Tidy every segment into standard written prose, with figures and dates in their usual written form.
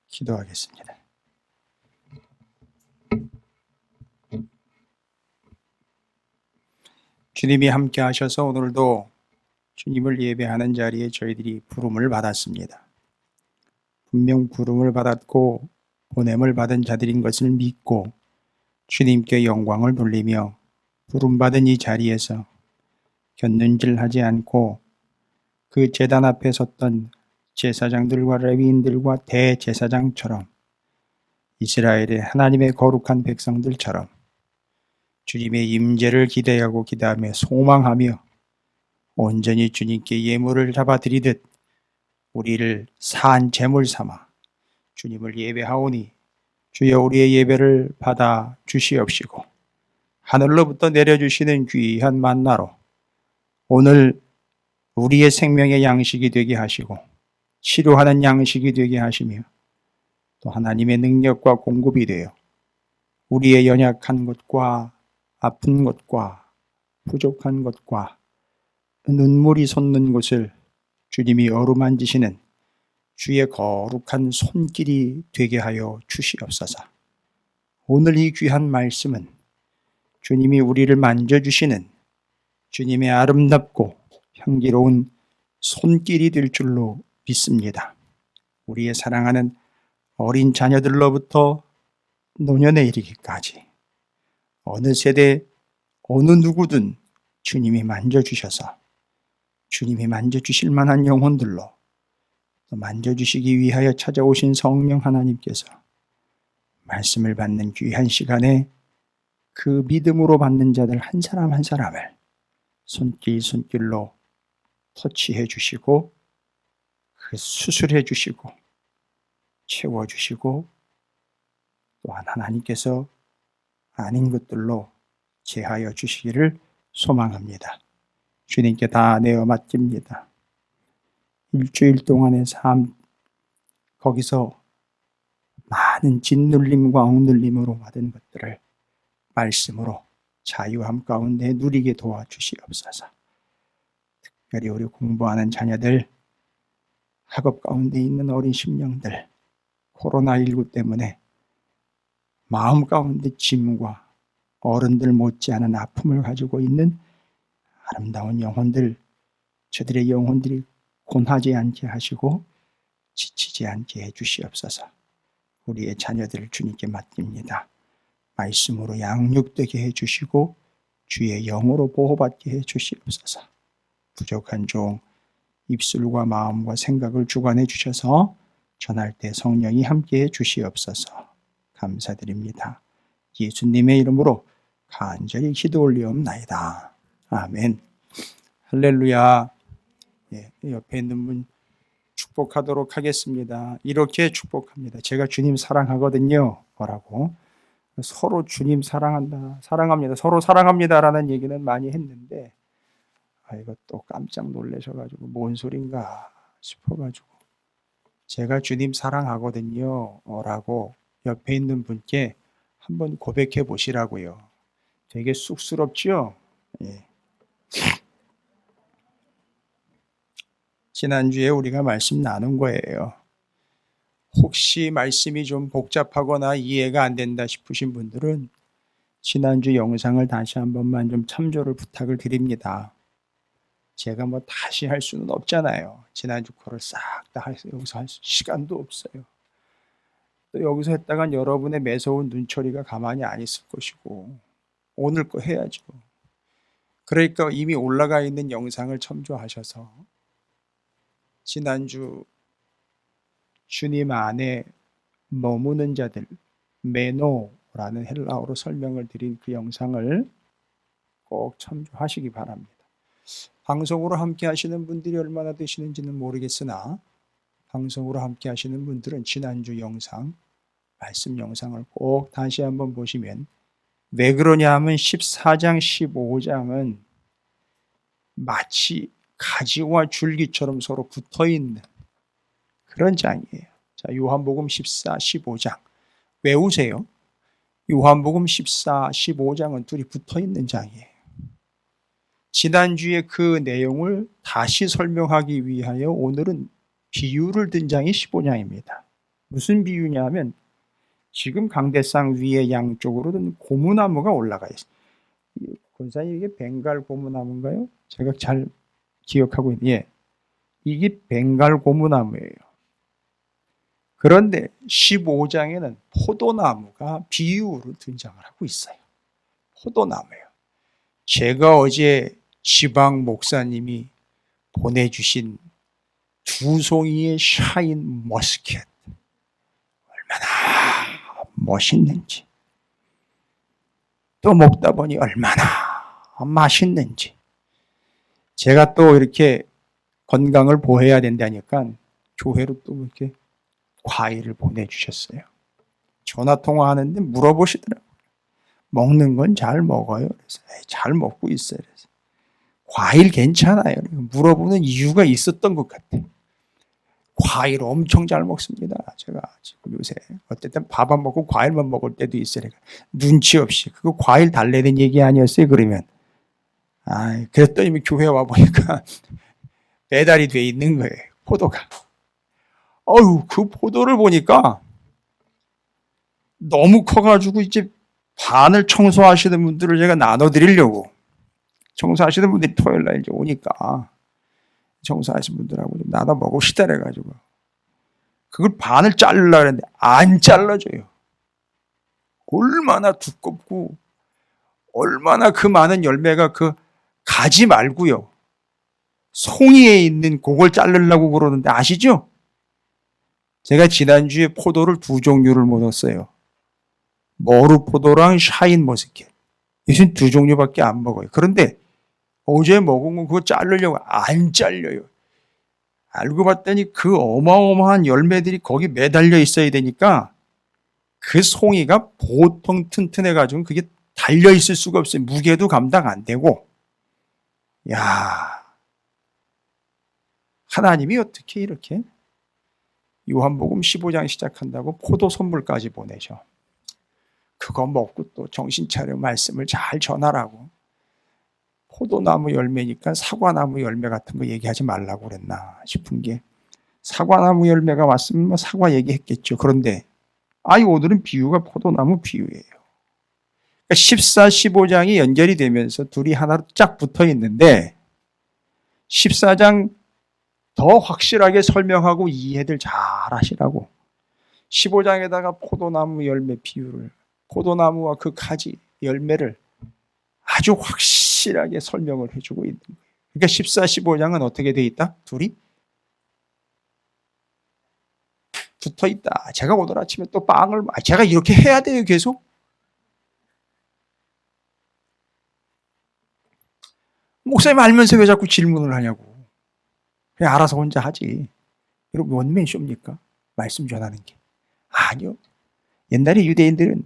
기도하겠습니다. 주님이 함께 하셔서 오늘도 주님을 예배하는 자리에 저희들이 부름을 받았습니다. 분명 부름을 받았고 보냄을 받은 자들인 것을 믿고 주님께 영광을 돌리며 부름받은 이 자리에서 곁눈질하지 않고 그 제단 앞에 섰던 제사장들과 레위인들과 대제사장처럼 이스라엘의 하나님의 거룩한 백성들처럼 주님의 임재를 기대하고 기다며 소망하며 온전히 주님께 예물을 잡아드리듯 우리를 산 제물 삼아 주님을 예배하오니 주여 우리의 예배를 받아 주시옵시고 하늘로부터 내려주시는 귀한 만나로 오늘 우리의 생명의 양식이 되게 하시고 치료하는 양식이 되게 하시며 또 하나님의 능력과 공급이 되어 우리의 연약한 것과 아픈 것과 부족한 것과 눈물이 솟는 곳을 주님이 어루만지시는 주의 거룩한 손길이 되게 하여 주시옵소서. 오늘 이 귀한 말씀은 주님이 우리를 만져주시는 주님의 아름답고 향기로운 손길이 될 줄로 믿습니다. 우리의 사랑하는 어린 자녀들로부터 노년에 이르기까지 어느 세대 어느 누구든 주님이 만져주셔서 주님이 만져주실 만한 영혼들로 또 만져주시기 위하여 찾아오신 성령 하나님께서 말씀을 받는 귀한 시간에 그 믿음으로 받는 자들 한 사람 한 사람을 손길로 터치해 주시고 그 수술해 주시고 채워주시고 또한 하나님께서 아닌 것들로 제하여 주시기를 소망합니다. 주님께 다 내어 맡깁니다. 일주일 동안의 삶 거기서 많은 짓눌림과 억눌림으로 받은 것들을 말씀으로 자유함 가운데 누리게 도와주시옵소서. 특별히 우리 공부하는 자녀들, 학업 가운데 있는 어린 심령들, 코로나19 때문에 마음 가운데 짐과 어른들 못지않은 아픔을 가지고 있는 아름다운 영혼들, 저들의 영혼들이 곤하지 않게 하시고 지치지 않게 해주시옵소서. 우리의 자녀들을 주님께 맡깁니다. 말씀으로 양육되게 해주시고 주의 영으로 보호받게 해주시옵소서. 부족한 종 입술과 마음과 생각을 주관해 주셔서 전할 때 성령이 함께해 주시옵소서. 감사드립니다. 예수님의 이름으로 간절히 기도 올리옵나이다. 아멘. 할렐루야. 옆에 있는 분 축복하도록 하겠습니다. 이렇게 축복합니다. 제가 주님 사랑하거든요. 뭐라고? 서로 주님 사랑한다, 사랑합니다, 서로 사랑합니다라는 얘기는 많이 했는데 이거 또 깜짝 놀라셔가지고 뭔 소린가 싶어가지고 제가 주님 사랑하거든요 라고 옆에 있는 분께 한번 고백해 보시라고요. 되게 쑥스럽죠? 예. 지난주에 우리가 말씀 나눈 거예요. 혹시 말씀이 좀 복잡하거나 이해가 안 된다 싶으신 분들은 지난주 영상을 다시 한 번만 좀 참조를 부탁을 드립니다. 제가 뭐 다시 할 수는 없잖아요. 지난주 거를 싹 다 여기서 할 시간도 없어요. 또 여기서 했다간 여러분의 매서운 눈초리가 가만히 안 있을 것이고 오늘 거 해야죠. 그러니까 이미 올라가 있는 영상을 첨조하셔서 지난주 주님 안에 머무는 자들, 메노라는 헬라어로 설명을 드린 그 영상을 꼭 참조하시기 바랍니다. 방송으로 함께 하시는 분들이 얼마나 되시는지는 모르겠으나 방송으로 함께 하시는 분들은 지난주 영상, 말씀 영상을 꼭 다시 한번 보시면 왜 그러냐 하면 14장, 15장은 마치 가지와 줄기처럼 서로 붙어있는 그런 장이에요. 자, 요한복음 14, 15장 외우세요. 요한복음 14, 15장은 둘이 붙어있는 장이에요. 지난주에 그 내용을 다시 설명하기 위하여 오늘은 비유를 든 장이 15장입니다. 무슨 비유냐 하면 지금 강대상 위에 양쪽으로는 고무나무가 올라가 있어요. 권사님 이게 벵갈 고무나무인가요? 제가 잘 기억하고 있는 예, 이게 벵갈 고무나무예요. 그런데 15장에는 포도나무가 비유로 등장을 하고 있어요. 포도나무예요. 제가 어제 지방 목사님이 보내주신 2송이의 샤인 머스켓 얼마나 멋있는지, 또 먹다 보니 얼마나 맛있는지. 제가 또 이렇게 건강을 보호해야 된다니까 교회로 또 이렇게 과일을 보내주셨어요. 전화통화하는데 물어보시더라고요. 먹는 건 잘 먹어요. 그래서 잘 먹고 있어요. 그래서 과일 괜찮아요. 물어보는 이유가 있었던 것 같아요. 과일 엄청 잘 먹습니다. 제가 지금 요새 어쨌든 밥 안 먹고 과일만 먹을 때도 있어요. 눈치 없이 그거 과일 달래는 얘기 아니었어요. 그러면 그랬더니 교회 와 보니까 배달이 돼 있는 거예요. 포도가. 그 포도를 보니까 너무 커가지고 이제 반을 청소하시는 분들을 제가 나눠드리려고, 청소하시는 분들이 토요일 날 이제 오니까 청소하시는 분들하고 좀 나눠 먹읍시다 그래가지고 그걸 반을 자르려고 했는데 안 잘라줘요. 얼마나 두껍고 얼마나 그 많은 열매가 그 가지 말고요, 송이에 있는 그걸 자르려고 그러는데 아시죠? 제가 지난주에 포도를 2종류를 먹었어요. 머루포도랑 샤인 머스켓. 요즘 2종류밖에 안 먹어요. 그런데 어제 먹은 거 그거 자르려고 안 잘려요. 알고 봤더니 그 어마어마한 열매들이 거기 매달려 있어야 되니까 그 송이가 보통 튼튼해가지고 그게 달려 있을 수가 없어요. 무게도 감당 안 되고. 야, 하나님이 어떻게 이렇게 요한복음 15장 시작한다고 포도 선물까지 보내셔. 그거 먹고 또 정신 차려 말씀을 잘 전하라고. 포도나무 열매니까 사과나무 열매 같은 거 얘기하지 말라고 그랬나 싶은 게, 사과나무 열매가 왔으면 사과 얘기했겠죠. 그런데 오늘은 비유가 포도나무 비유예요. 그러니까 14, 15장이 연결이 되면서 둘이 하나로 쫙 붙어 있는데 14장 더 확실하게 설명하고 이해들 잘 하시라고 15장에다가 포도나무 열매 비유를, 포도나무와 그 가지 열매를 아주 확실하게 설명을 해주고 있는 거예요. 그러니까 14, 15장은 어떻게 돼 있다? 둘이 붙어 있다. 제가 오늘 아침에 또 빵을, 제가 이렇게 해야 돼요, 계속? 목사님 알면서 왜 자꾸 질문을 하냐고. 그냥 알아서 혼자 하지. 여러분, 원맨쇼입니까? 말씀 전하는 게. 아니요. 옛날에 유대인들은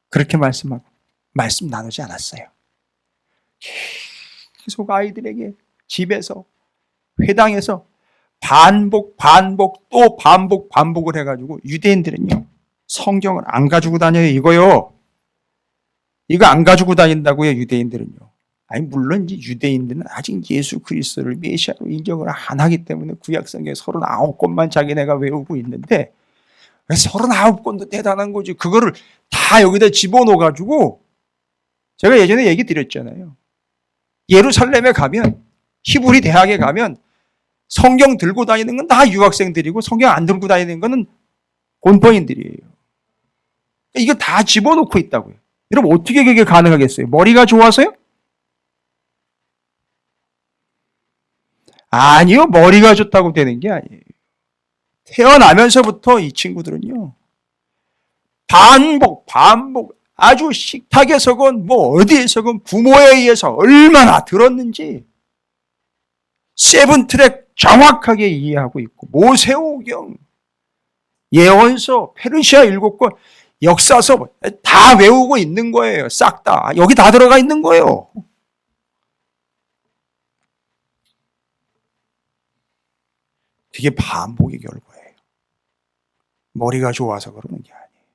그렇게 말씀하고 말씀 나누지 않았어요. 계속 아이들에게 집에서, 회당에서 또 반복을 해가지고, 유대인들은요, 성경을 안 가지고 다녀요, 이거요. 이거 안 가지고 다닌다고요, 유대인들은요. 물론 이제 유대인들은 아직 예수 그리스도를 메시아로 인정을 안 하기 때문에 구약성경 39권만 자기네가 외우고 있는데, 39권도 대단한 거지. 그거를 다 여기다 집어넣어가지고, 제가 예전에 얘기 드렸잖아요. 예루살렘에 가면, 히브리 대학에 가면 성경 들고 다니는 건 다 유학생들이고 성경 안 들고 다니는 거는 곤포인들이에요. 이거 다 집어넣고 있다고요. 여러분, 어떻게 그게 가능하겠어요? 머리가 좋아서요? 아니요. 머리가 좋다고 되는 게 아니에요. 태어나면서부터 이 친구들은요, 반복 아주 식탁에서건 어디에서건 부모에 의해서 얼마나 들었는지 세븐트랙 정확하게 이해하고 있고, 모세오경, 예언서, 페르시아 7권, 역사서 다 외우고 있는 거예요. 싹 다. 여기 다 들어가 있는 거예요. 그게 반복의 결과예요. 머리가 좋아서 그러는 게 아니에요.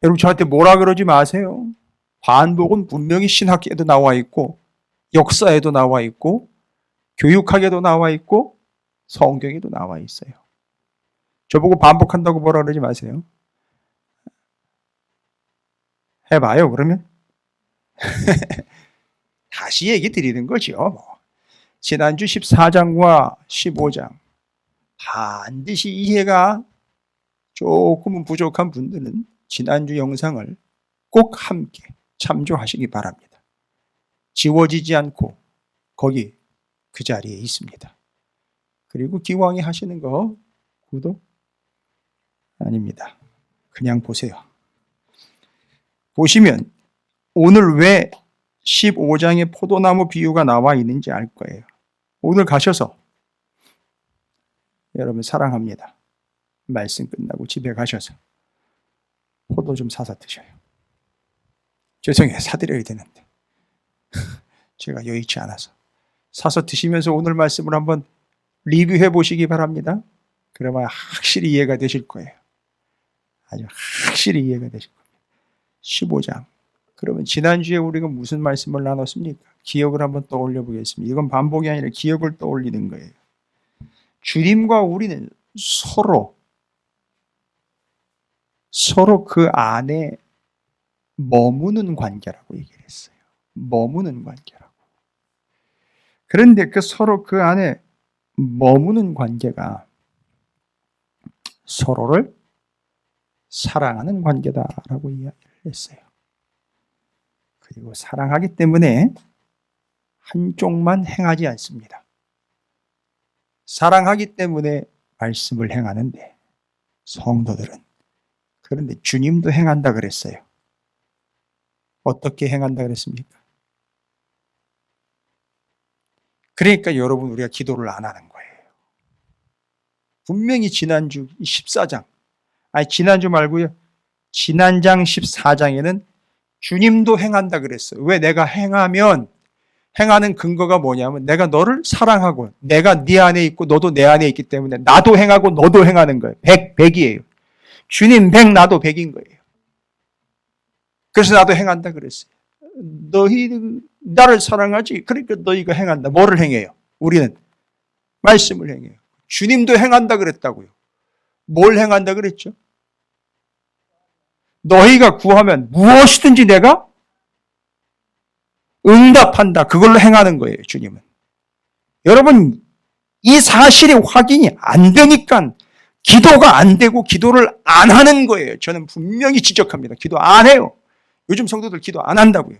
여러분, 저한테 뭐라 그러지 마세요. 반복은 분명히 신학에도 나와 있고, 역사에도 나와 있고, 교육학에도 나와 있고, 성경에도 나와 있어요. 저보고 반복한다고 뭐라 그러지 마세요. 해봐요, 그러면. 다시 얘기 드리는 거죠. 지난주 14장과 15장. 반드시 이해가 조금은 부족한 분들은 지난주 영상을 꼭 함께 참조하시기 바랍니다. 지워지지 않고 거기 그 자리에 있습니다. 그리고 기왕에 하시는 거 구독 아닙니다. 그냥 보세요. 보시면 오늘 왜 15장에 포도나무 비유가 나와 있는지 알 거예요. 오늘 가셔서 여러분 사랑합니다. 말씀 끝나고 집에 가셔서 포도 좀 사서 드셔요. 죄송해요. 사드려야 되는데 제가 여의치 않아서. 사서 드시면서 오늘 말씀을 한번 리뷰해 보시기 바랍니다. 그러면 확실히 이해가 되실 거예요. 아주 확실히 이해가 되실 겁니다. 15장. 그러면 지난주에 우리가 무슨 말씀을 나눴습니까? 기억을 한번 떠올려 보겠습니다. 이건 반복이 아니라 기억을 떠올리는 거예요. 주님과 우리는 서로 그 안에 머무는 관계라고 얘기를 했어요. 머무는 관계라고. 그런데 서로 그 안에 머무는 관계가 서로를 사랑하는 관계다라고 이야기를 했어요. 그리고 사랑하기 때문에 한쪽만 행하지 않습니다. 사랑하기 때문에 말씀을 행하는데 성도들은 그런데 주님도 행한다 그랬어요. 어떻게 행한다 그랬습니까? 그러니까 여러분 우리가 기도를 안 하는 거예요. 분명히 지난주 14장 지난주 말고요. 지난장 14장에는 주님도 행한다 그랬어요. 왜? 내가 행하면 행하는 근거가 뭐냐면 내가 너를 사랑하고 내가 네 안에 있고 너도 내 안에 있기 때문에 나도 행하고 너도 행하는 거예요. 100이에요. 주님 100 나도 100인 거예요. 그래서 나도 행한다 그랬어요. 너희 나를 사랑하지. 그러니까 너희가 행한다. 뭐를 행해요? 우리는 말씀을 행해요. 주님도 행한다 그랬다고요. 뭘 행한다 그랬죠? 너희가 구하면 무엇이든지 내가 응답한다. 그걸로 행하는 거예요, 주님은. 여러분, 이 사실이 확인이 안 되니까 기도가 안 되고 기도를 안 하는 거예요. 저는 분명히 지적합니다. 기도 안 해요. 요즘 성도들 기도 안 한다고요.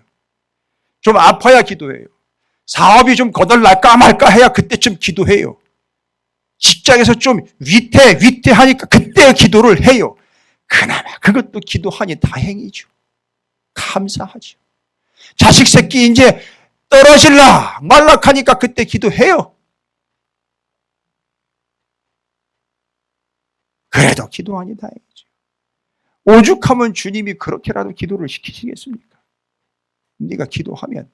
좀 아파야 기도해요. 사업이 좀 거덜날까 말까 해야 그때쯤 기도해요. 직장에서 좀 위태하니까 그때 기도를 해요. 그나마 그것도 기도하니 다행이죠. 감사하죠. 자식 새끼 이제 떨어질라 말락하니까 그때 기도해요. 그래도 기도하니 다행이죠. 오죽하면 주님이 그렇게라도 기도를 시키시겠습니까? 네가 기도하면.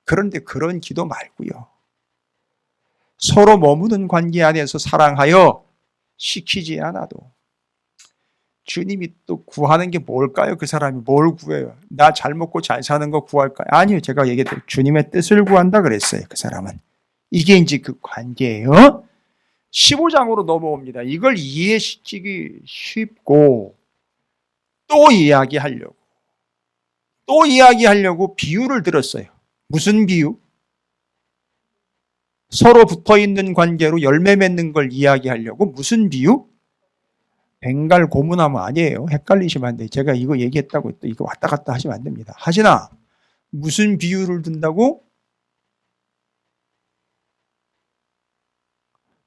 그런데 그런 기도 말고요. 서로 머무는 관계 안에서 사랑하여 시키지 않아도 주님이 또 구하는 게 뭘까요? 그 사람이 뭘 구해요? 나 잘 먹고 잘 사는 거 구할까요? 아니요. 제가 얘기했죠. 주님의 뜻을 구한다 그랬어요. 그 사람은. 이게 이제 그 관계예요. 15장으로 넘어옵니다. 이걸 이해시키기 쉽고 또 이야기하려고 비유를 들었어요. 무슨 비유? 서로 붙어있는 관계로 열매 맺는 걸 이야기하려고 무슨 비유? 벵갈 고무나무 아니에요. 헷갈리시면 안 돼요. 제가 이거 얘기했다고 또 이거 왔다 갔다 하시면 안 됩니다. 하시나 무슨 비유를 든다고?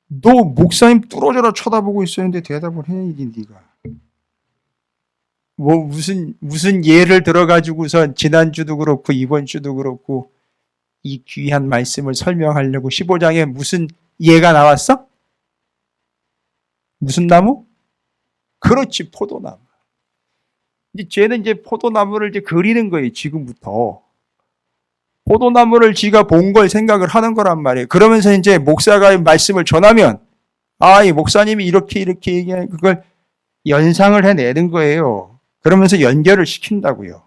너 목사님 뚫어져라 쳐다보고 있었는데 대답을 해야지 네가. 뭐 무슨 예를 들어가지고선 지난주도 그렇고 이번 주도 그렇고 이 귀한 말씀을 설명하려고 15장에 무슨 예가 나왔어? 무슨 나무? 그렇지, 포도나무. 이제 쟤는 이제 포도나무를 이제 그리는 거예요, 지금부터. 포도나무를 지가 본 걸 생각을 하는 거란 말이에요. 그러면서 이제 목사가 말씀을 전하면, 이 목사님이 이렇게 얘기하는 그걸 연상을 해내는 거예요. 그러면서 연결을 시킨다고요.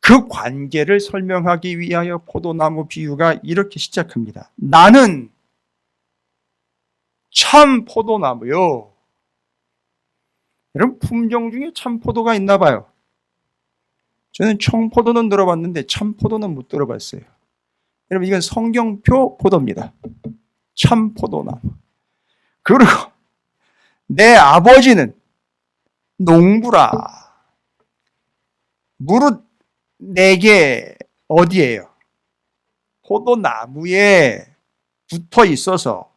그 관계를 설명하기 위하여 포도나무 비유가 이렇게 시작합니다. 나는 참 포도나무요. 여러분, 품종 중에 참 포도가 있나 봐요. 저는 청포도는 들어봤는데 참 포도는 못 들어봤어요. 여러분, 이건 성경표 포도입니다. 참 포도나무. 그리고 내 아버지는 농부라. 무릇 내게 어디에요? 포도나무에 붙어 있어서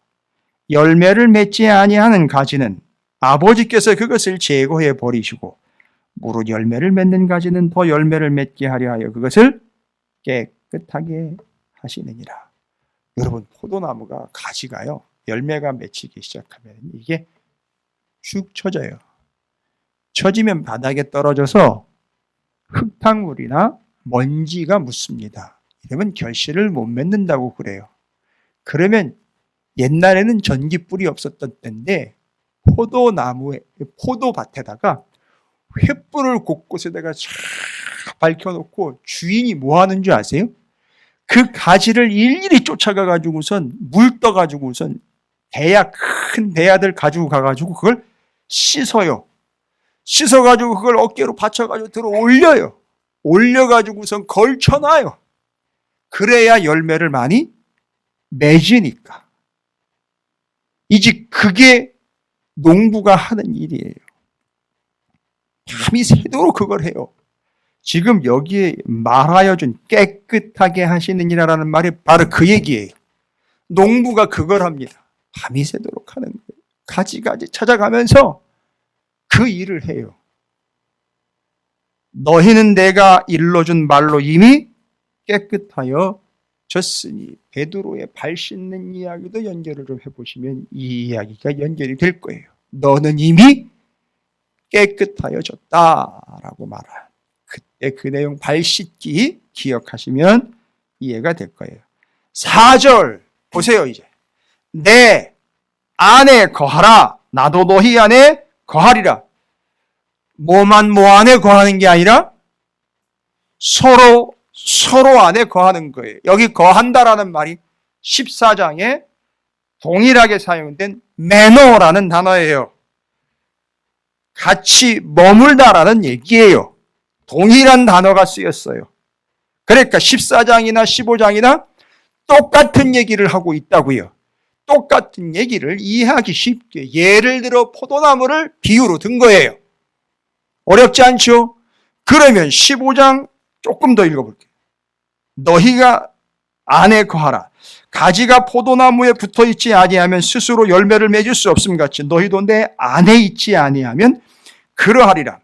열매를 맺지 아니하는 가지는 아버지께서 그것을 제거해 버리시고 무릇 열매를 맺는 가지는 더 열매를 맺게 하려 하여 그것을 깨끗하게 하시느니라. 여러분, 포도나무가 가지가요, 열매가 맺히기 시작하면 이게 쭉 처져요. 처지면 바닥에 떨어져서 흙탕물이나 먼지가 묻습니다. 이러면 결실을 못 맺는다고 그래요. 그러면 옛날에는 전기불이 없었던 때인데 포도나무에, 포도밭에다가 횃불을 곳곳에다가 쫙 밝혀놓고 주인이 뭐 하는 줄 아세요? 그 가지를 일일이 쫓아가 가지고선 물 떠 가지고선 대야, 큰 대야들 가지고 가가지고 그걸 씻어요. 씻어가지고 그걸 어깨로 받쳐가지고 들어 올려요. 올려가지고선 걸쳐놔요. 그래야 열매를 많이 맺으니까. 이제 그게 농부가 하는 일이에요. 밤이 새도록 그걸 해요. 지금 여기에 말하여 준 깨끗하게 하시는 이라는 말이 바로 그 얘기예요. 농부가 그걸 합니다. 밤이 새도록 하는 거예요. 가지가지 찾아가면서 그 일을 해요. 너희는 내가 일러준 말로 이미 깨끗하여 졌으니, 베드로의 발 씻는 이야기도 연결을 좀 해보시면 이 이야기가 연결이 될 거예요. 너는 이미 깨끗하여졌다라고 말한 그때 그 내용, 발 씻기 기억하시면 이해가 될 거예요. 4절 보세요. 이제 내 안에 거하라, 나도 너희 안에 거하리라. 뭐만 뭐 안에 거하는 게 아니라 서로 안에 거하는 거예요. 여기 거한다라는 말이 14장에 동일하게 사용된 매너라는 단어예요. 같이 머물다라는 얘기예요. 동일한 단어가 쓰였어요. 그러니까 14장이나 15장이나 똑같은 얘기를 하고 있다고요. 똑같은 얘기를 이해하기 쉽게 예를 들어 포도나무를 비유로 든 거예요. 어렵지 않죠? 그러면 15장 조금 더 읽어볼게요. 너희가 안에 거하라. 가지가 포도나무에 붙어 있지 아니하면 스스로 열매를 맺을 수 없음 같이 너희도 내 안에 있지 아니하면 그러하리라.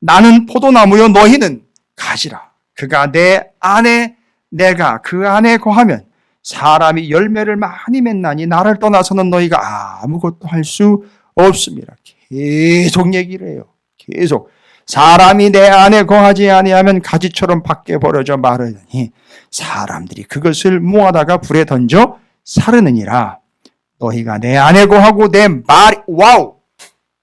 나는 포도나무요 너희는 가지라. 그가 내 안에, 내가 그 안에 거하면 사람이 열매를 많이 맺나니 나를 떠나서는 너희가 아무것도 할 수 없습니다. 계속 얘기를 해요. 계속. 사람이 내 안에 거하지 아니하면 가지처럼 밖에 버려져 마르니 사람들이 그것을 모아다가 불에 던져 사르느니라. 너희가 내 안에 거하고 내 말이, 와우!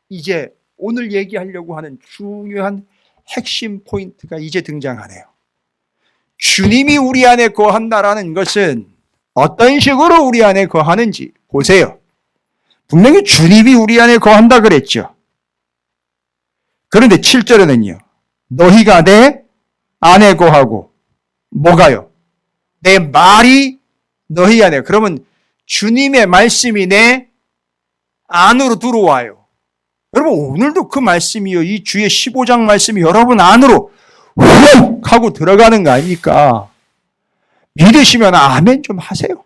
이제 오늘 얘기하려고 하는 중요한 핵심 포인트가 이제 등장하네요. 주님이 우리 안에 거한다라는 것은 어떤 식으로 우리 안에 거하는지 보세요. 분명히 주님이 우리 안에 거한다 그랬죠. 그런데 7절에는요. 너희가 내 안에 거하고 뭐가요? 내 말이 너희 안에. 그러면 주님의 말씀이 내 안으로 들어와요. 여러분 오늘도 그 말씀이요. 이 주의 15장 말씀이 여러분 안으로 훅 하고 들어가는 거 아닙니까? 믿으시면 아멘 좀 하세요.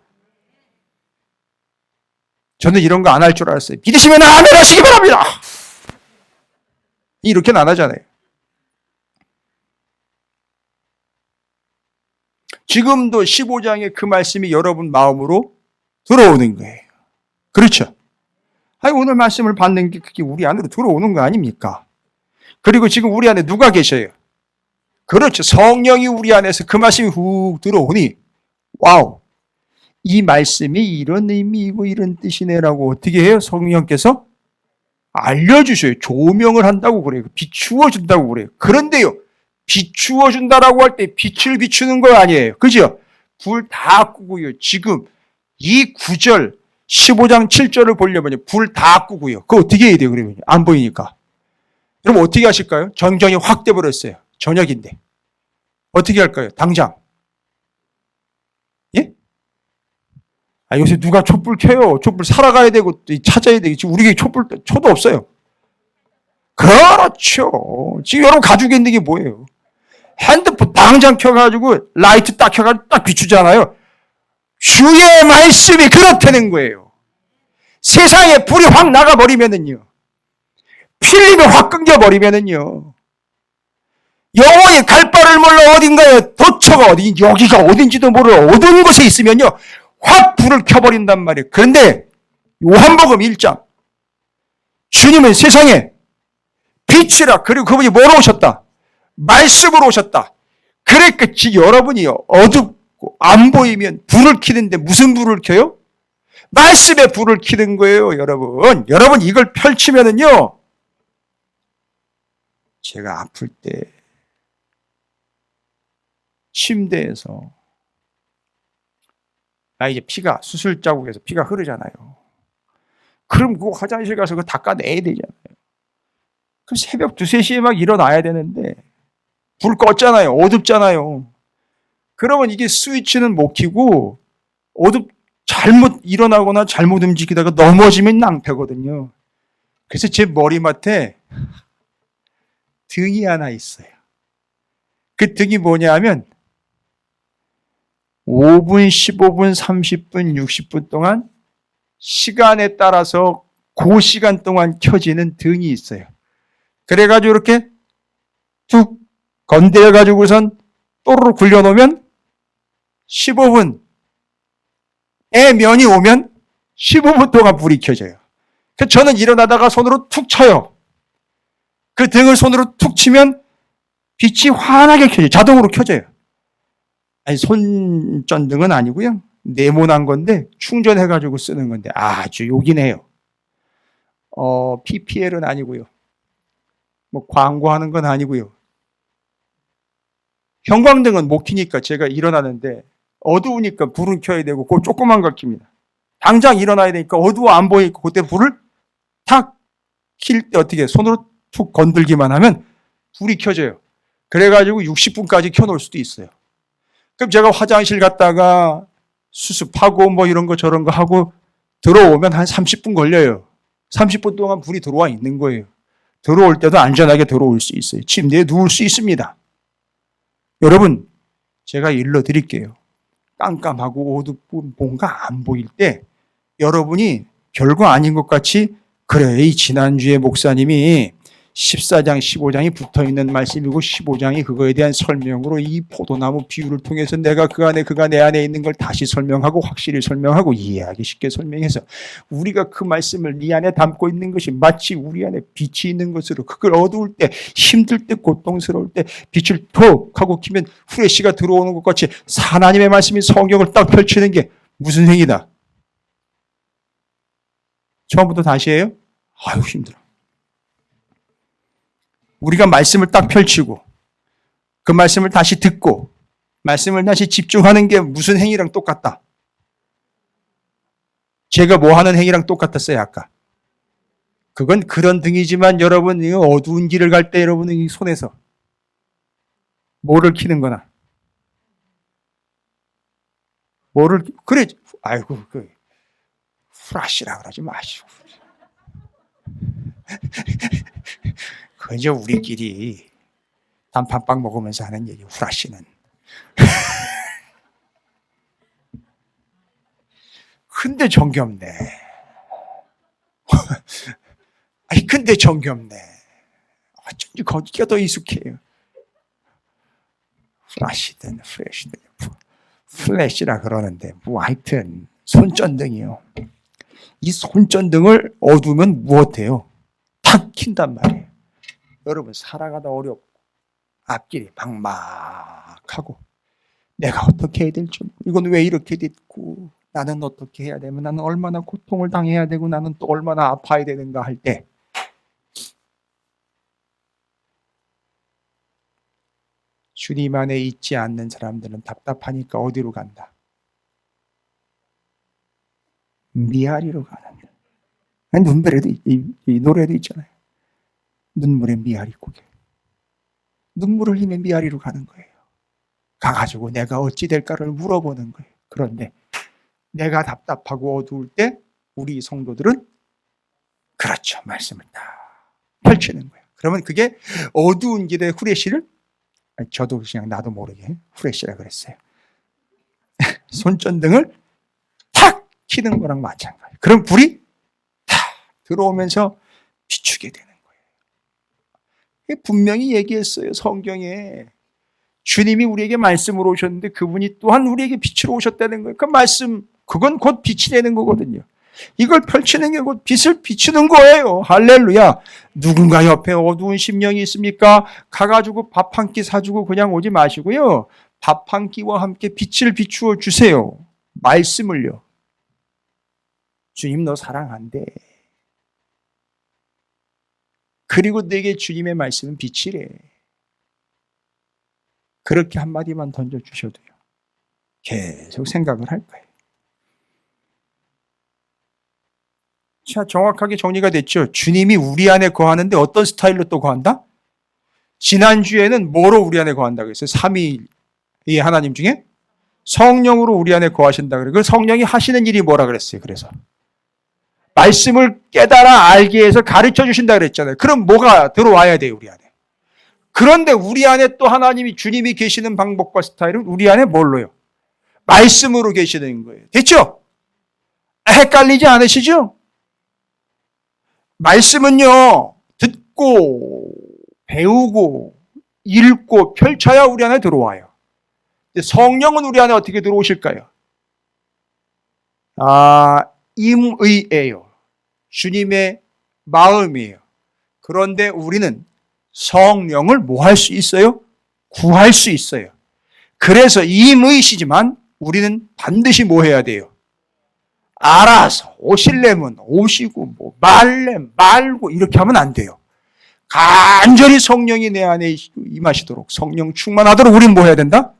저는 이런 거 안 할 줄 알았어요. 믿으시면 아멘 하시기 바랍니다. 이렇게는 안 하잖아요. 지금도 15장의 그 말씀이 여러분 마음으로 들어오는 거예요. 그렇죠? 아니, 오늘 말씀을 받는 게 그게 우리 안으로 들어오는 거 아닙니까? 그리고 지금 우리 안에 누가 계셔요? 그렇죠. 성령이 우리 안에서 그 말씀이 훅 들어오니 와우, 이 말씀이 이런 의미이고 이런 뜻이네라고 어떻게 해요? 성령께서 알려주셔요. 조명을 한다고 그래요. 비추어 준다고 그래요. 그런데요, 비추어 준다라고 할 때 빛을 비추는 거 아니에요. 그죠? 불 다 끄고요. 지금 이 구절 15장 7절을 보려면 불 다 끄고요. 그거 어떻게 해야 돼요? 그러면 안 보이니까. 그럼 어떻게 하실까요? 전경이 확 돼버렸어요. 저녁인데. 어떻게 할까요? 당장. 예? 요새 누가 촛불 켜요? 촛불 살아가야 되고 찾아야 되고 지금 우리 촛불 초도 없어요. 그렇죠. 지금 여러분 가지고 있는 게 뭐예요? 핸드폰 당장 켜가지고 라이트 딱 켜가지고 딱 비추잖아요. 주의 말씀이 그렇다는 거예요. 세상에 불이 확 나가버리면은요. 필름이 확 끊겨버리면은요. 영혼이 갈 바를 몰라 어딘가에 도처가 어딘지 여기가 어딘지도 모르는 어두운 곳에 있으면요. 확 불을 켜버린단 말이에요. 그런데 요한복음 1장 주님은 세상에 빛이라 그리고 그분이 뭐로 오셨다? 말씀으로 오셨다. 그러니까 여러분이 어둡고 안 보이면 불을 켜는데 무슨 불을 켜요? 말씀의 불을 켜는 거예요, 여러분. 여러분 이걸 펼치면은요. 제가 아플 때 침대에서 나 이제 피가 수술 자국에서 피가 흐르잖아요. 그럼 그거 화장실 가서 그거 닦아내야 되잖아요. 그럼 새벽 2, 3시에 막 일어나야 되는데 불 껐잖아요. 어둡잖아요. 그러면 이게 스위치는 못 켜고 잘못 일어나거나 잘못 움직이다가 넘어지면 낭패거든요. 그래서 제 머리맡에 등이 하나 있어요. 그 등이 뭐냐 하면 5분, 15분, 30분, 60분 동안 시간에 따라서 그 시간 동안 켜지는 등이 있어요. 그래가지고 이렇게 툭 건드려가지고선 또르르 굴려놓으면 15분에 면이 오면 15분 동안 불이 켜져요. 그래서 저는 일어나다가 손으로 툭 쳐요. 그 등을 손으로 툭 치면 빛이 환하게 켜져요. 자동으로 켜져요. 손전등은 아니고요. 네모난 건데 충전해가지고 쓰는 건데 아주 요긴해요. PPL은 아니고요. 뭐 광고하는 건 아니고요. 형광등은 못 켜니까 제가 일어나는데 어두우니까 불은 켜야 되고 그 조그만 걸 킵니다. 당장 일어나야 되니까 어두워 안 보이니까 그때 불을 탁 킬 때 어떻게 손으로 툭 건들기만 하면 불이 켜져요. 그래가지고 60분까지 켜놓을 수도 있어요. 그럼 제가 화장실 갔다가 수습하고 뭐 이런 거 저런 거 하고 들어오면 한 30분 걸려요. 30분 동안 불이 들어와 있는 거예요. 들어올 때도 안전하게 들어올 수 있어요. 침대에 누울 수 있습니다. 여러분, 제가 일러드릴게요. 깜깜하고 어둡고 뭔가 안 보일 때 여러분이 별거 아닌 것 같이 그래, 이 지난주에 목사님이 14장, 15장이 붙어있는 말씀이고 15장이 그거에 대한 설명으로 이 포도나무 비유를 통해서 내가 그가 내 안에 있는 걸 다시 설명하고 확실히 설명하고 이해하기 쉽게 설명해서 우리가 그 말씀을 네 안에 담고 있는 것이 마치 우리 안에 빛이 있는 것으로 그걸 어두울 때 힘들 때 고통스러울 때 빛을 톡 하고 키면 후레쉬가 들어오는 것 같이 하나님의 말씀이 성경을 딱 펼치는 게 무슨 행위다. 처음부터 다시 해요? 아유 힘들어. 우리가 말씀을 딱 펼치고 그 말씀을 다시 듣고 말씀을 다시 집중하는 게 무슨 행위랑 똑같다. 제가 뭐 하는 행위랑 똑같았어요 아까. 그건 그런 등이지만 여러분 어두운 길을 갈 때 여러분은 이 손에서 뭐를 켜는 거나 뭐를 그래 아이고 그 후라시라 그러지 마시고 그건 이제 우리끼리 단팥빵 먹으면서 하는 얘기 후라시는 근데 정겹네. 아니 근데 정겹네. 어쩐지 거기가 더 익숙해요. 후라시든 프레시든 플래시라 그러는데 뭐 하여튼 손전등이요. 이 손전등을 어두우면 무엇해요? 탁 킨단 말이에요. 여러분 살아가다 어렵고 앞길이 막막하고 내가 어떻게 해야 될지 이건 왜 이렇게 됐고 나는 어떻게 해야 되면 나는 얼마나 고통을 당해야 되고 나는 또 얼마나 아파야 되는가 할 때 주님 안에 있지 않는 사람들은 답답하니까 어디로 간다? 미아리로 가는. 눈물에도 이 노래도 있잖아요. 눈물의 미아리 고개. 눈물을 흘리며 미아리로 가는 거예요. 가가지고 내가 어찌 될까를 물어보는 거예요. 그런데 내가 답답하고 어두울 때 우리 성도들은 그렇죠. 말씀을 딱 펼치는 거예요. 그러면 그게 어두운 길의 후레쉬를, 저도 그냥 나도 모르게 후레쉬라 그랬어요. 손전등을 탁 켜는 거랑 마찬가지예요. 그럼 불이 탁 들어오면서 비추게 되는 거예요. 분명히 얘기했어요. 성경에 주님이 우리에게 말씀으로 오셨는데 그분이 또한 우리에게 빛으로 오셨다는 거예요. 그 말씀, 그건 곧 빛이 되는 거거든요. 이걸 펼치는 게 곧 빛을 비추는 거예요. 할렐루야. 누군가 옆에 어두운 심령이 있습니까? 가가지고 밥 한 끼 사주고 그냥 오지 마시고요. 밥 한 끼와 함께 빛을 비추어 주세요. 말씀을요. 주님 너 사랑한대. 그리고 내게 주님의 말씀은 빛이래. 그렇게 한마디만 던져주셔도요. 계속 생각을 할 거예요. 자, 정확하게 정리가 됐죠. 주님이 우리 안에 거하는데 어떤 스타일로 또 거한다? 지난주에는 뭐로 우리 안에 거한다 그랬어요? 삼위의 하나님 중에 성령으로 우리 안에 거하신다 그래요. 그 성령이 하시는 일이 뭐라 그랬어요? 그래서 말씀을 깨달아 알게 해서 가르쳐 주신다 그랬잖아요. 그럼 뭐가 들어와야 돼요, 우리 안에? 그런데 우리 안에 또 하나님이, 주님이 계시는 방법과 스타일은 우리 안에 뭘로요? 말씀으로 계시는 거예요. 됐죠? 헷갈리지 않으시죠? 말씀은요, 듣고, 배우고, 읽고, 펼쳐야 우리 안에 들어와요. 성령은 우리 안에 어떻게 들어오실까요? 임의예요. 주님의 마음이에요. 그런데 우리는 성령을 뭐 할 수 있어요? 구할 수 있어요. 그래서 임의시지만 우리는 반드시 뭐 해야 돼요? 알아서 오실래면 오시고 뭐 말래 말고 이렇게 하면 안 돼요. 간절히 성령이 내 안에 임하시도록, 성령 충만하도록 우리는 뭐 해야 된다?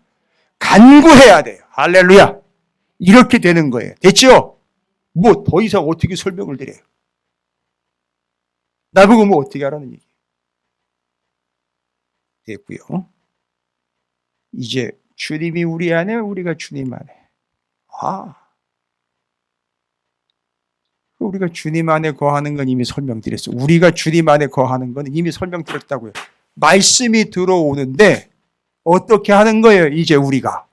간구해야 돼요. 할렐루야. 이렇게 되는 거예요. 됐죠? 뭐 더 이상 어떻게 설명을 드려요? 나보고 뭐 어떻게 하라는 얘기예요. 됐고요. 이제 주님이 우리 안에, 우리가 주님 안에. 우리가 주님 안에 거하는 건 이미 설명드렸어요. 우리가 주님 안에 거하는 건 이미 설명드렸다고요. 말씀이 들어오는데 어떻게 하는 거예요? 이제 우리가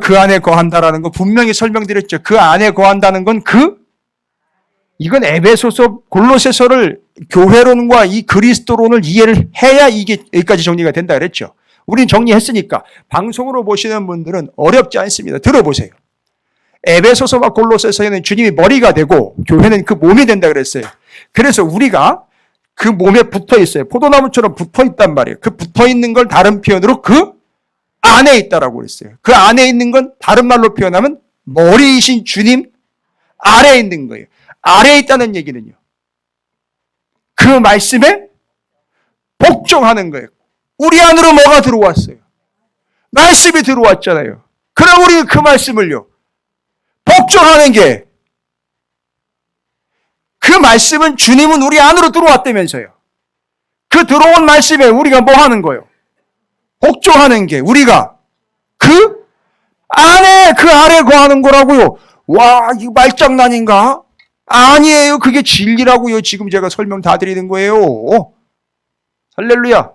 그 안에 거한다라는 거 분명히 설명드렸죠. 그 안에 거한다는 건 이건 에베소서, 골로새서를 교회론과 이 그리스도론을 이해를 해야 이게 여기까지 정리가 된다 그랬죠. 우린 정리했으니까 방송으로 보시는 분들은 어렵지 않습니다. 들어보세요. 에베소서와 골로새서에는 주님이 머리가 되고 교회는 그 몸이 된다 그랬어요. 그래서 우리가 그 몸에 붙어 있어요. 포도나무처럼 붙어 있단 말이에요. 그 붙어 있는 걸 다른 표현으로 그 안에 있다라고 그랬어요. 그 안에 있는 건 다른 말로 표현하면 머리이신 주님 아래에 있는 거예요. 아래에 있다는 얘기는요. 그 말씀에 복종하는 거예요. 우리 안으로 뭐가 들어왔어요? 말씀이 들어왔잖아요. 그럼 우리는 그 말씀을요. 복종하는 게, 그 말씀은 주님은 우리 안으로 들어왔다면서요. 그 들어온 말씀에 우리가 뭐 하는 거예요? 복종하는 게 우리가 그 안에, 그 아래 거하는 거라고요. 와, 이거 말장난인가? 아니에요. 그게 진리라고요. 지금 제가 설명 다 드리는 거예요. 할렐루야.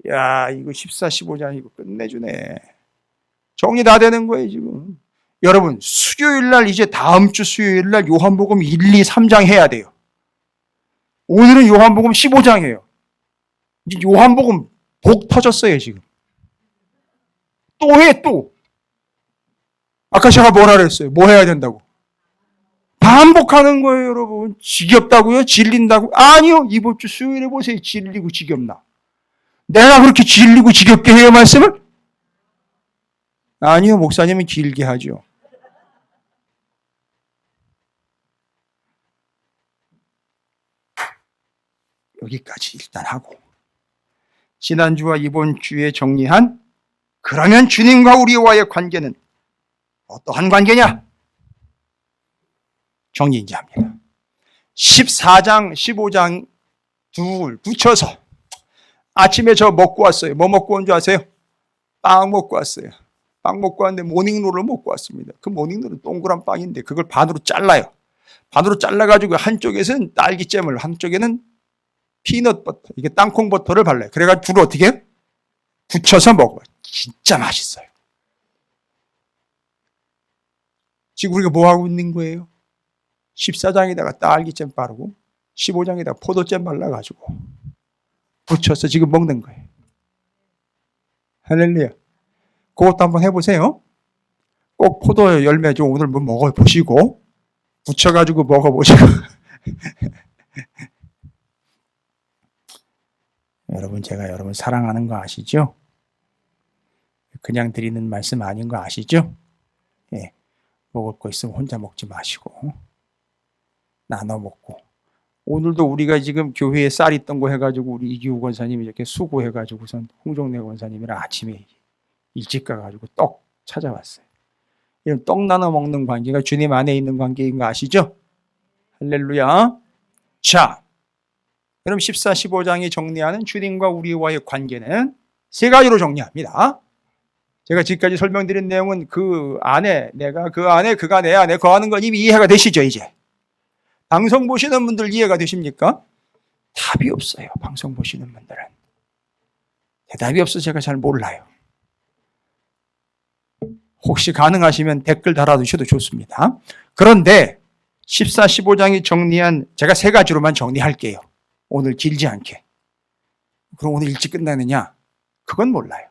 야, 이거 14, 15장 이거 끝내주네. 정리 다 되는 거예요, 지금. 여러분, 수요일 날, 이제 다음 주 수요일 날 요한복음 1, 2, 3장 해야 돼요. 오늘은 요한복음 15장이에요. 이제 요한복음 복 터졌어요, 지금. 또 해, 또. 아까 제가 뭐라 그랬어요? 뭐 해야 된다고? 반복하는 거예요, 여러분. 지겹다고요? 질린다고? 아니요. 이번 주 수요일에 보세요. 질리고 지겹나? 내가 그렇게 질리고 지겹게 해요, 말씀을? 아니요. 목사님은 길게 하죠. 여기까지 일단 하고, 지난주와 이번 주에 정리한, 그러면 주님과 우리와의 관계는 어떠한 관계냐? 정리 이제 합니다. 14장, 15장 둘 붙여서 아침에 저 먹고 왔어요. 뭐 먹고 온 줄 아세요? 빵 먹고 왔어요. 빵 먹고 왔는데 모닝롤을 먹고 왔습니다. 그 모닝롤은 동그란 빵인데 그걸 반으로 잘라요. 반으로 잘라가지고 한쪽에는 딸기잼을, 한쪽에는 피넛 버터, 이게 땅콩 버터를 발라요. 그래가지고 둘을 어떻게 해요? 붙여서 먹어요. 진짜 맛있어요. 지금 우리가 뭐 하고 있는 거예요? 14장에다가 딸기잼 바르고 15장에다가 포도잼 발라가지고 붙여서 지금 먹는 거예요. 할렐루야. 그것도 한번 해보세요. 꼭 포도 열매 좀 오늘 뭐 먹어보시고 붙여가지고 먹어보시고 여러분, 제가 여러분 사랑하는 거 아시죠? 그냥 드리는 말씀 아닌 거 아시죠? 예, 먹을 거 있으면 혼자 먹지 마시고 나눠 먹고, 오늘도 우리가 지금 교회에 쌀 있던 거 해가지고 우리 이기우 권사님이 이렇게 수고해가지고선 홍종래 권사님이랑 아침에 일찍 가가지고 떡 찾아왔어요. 이런 떡 나눠 먹는 관계가 주님 안에 있는 관계인 거 아시죠? 할렐루야. 자, 그럼 14, 15장이 정리하는 주님과 우리와의 관계는 세 가지로 정리합니다. 제가 지금까지 설명드린 내용은 그 안에, 내가 그 안에, 그가 내 안에 거하는 건 이미 이해가 되시죠, 이제? 방송 보시는 분들 이해가 되십니까? 답이 없어요, 방송 보시는 분들은. 대답이 없어서 제가 잘 몰라요. 혹시 가능하시면 댓글 달아두셔도 좋습니다. 그런데 14, 15장이 정리한, 제가 세 가지로만 정리할게요. 오늘 길지 않게. 그럼 오늘 일찍 끝나느냐? 그건 몰라요.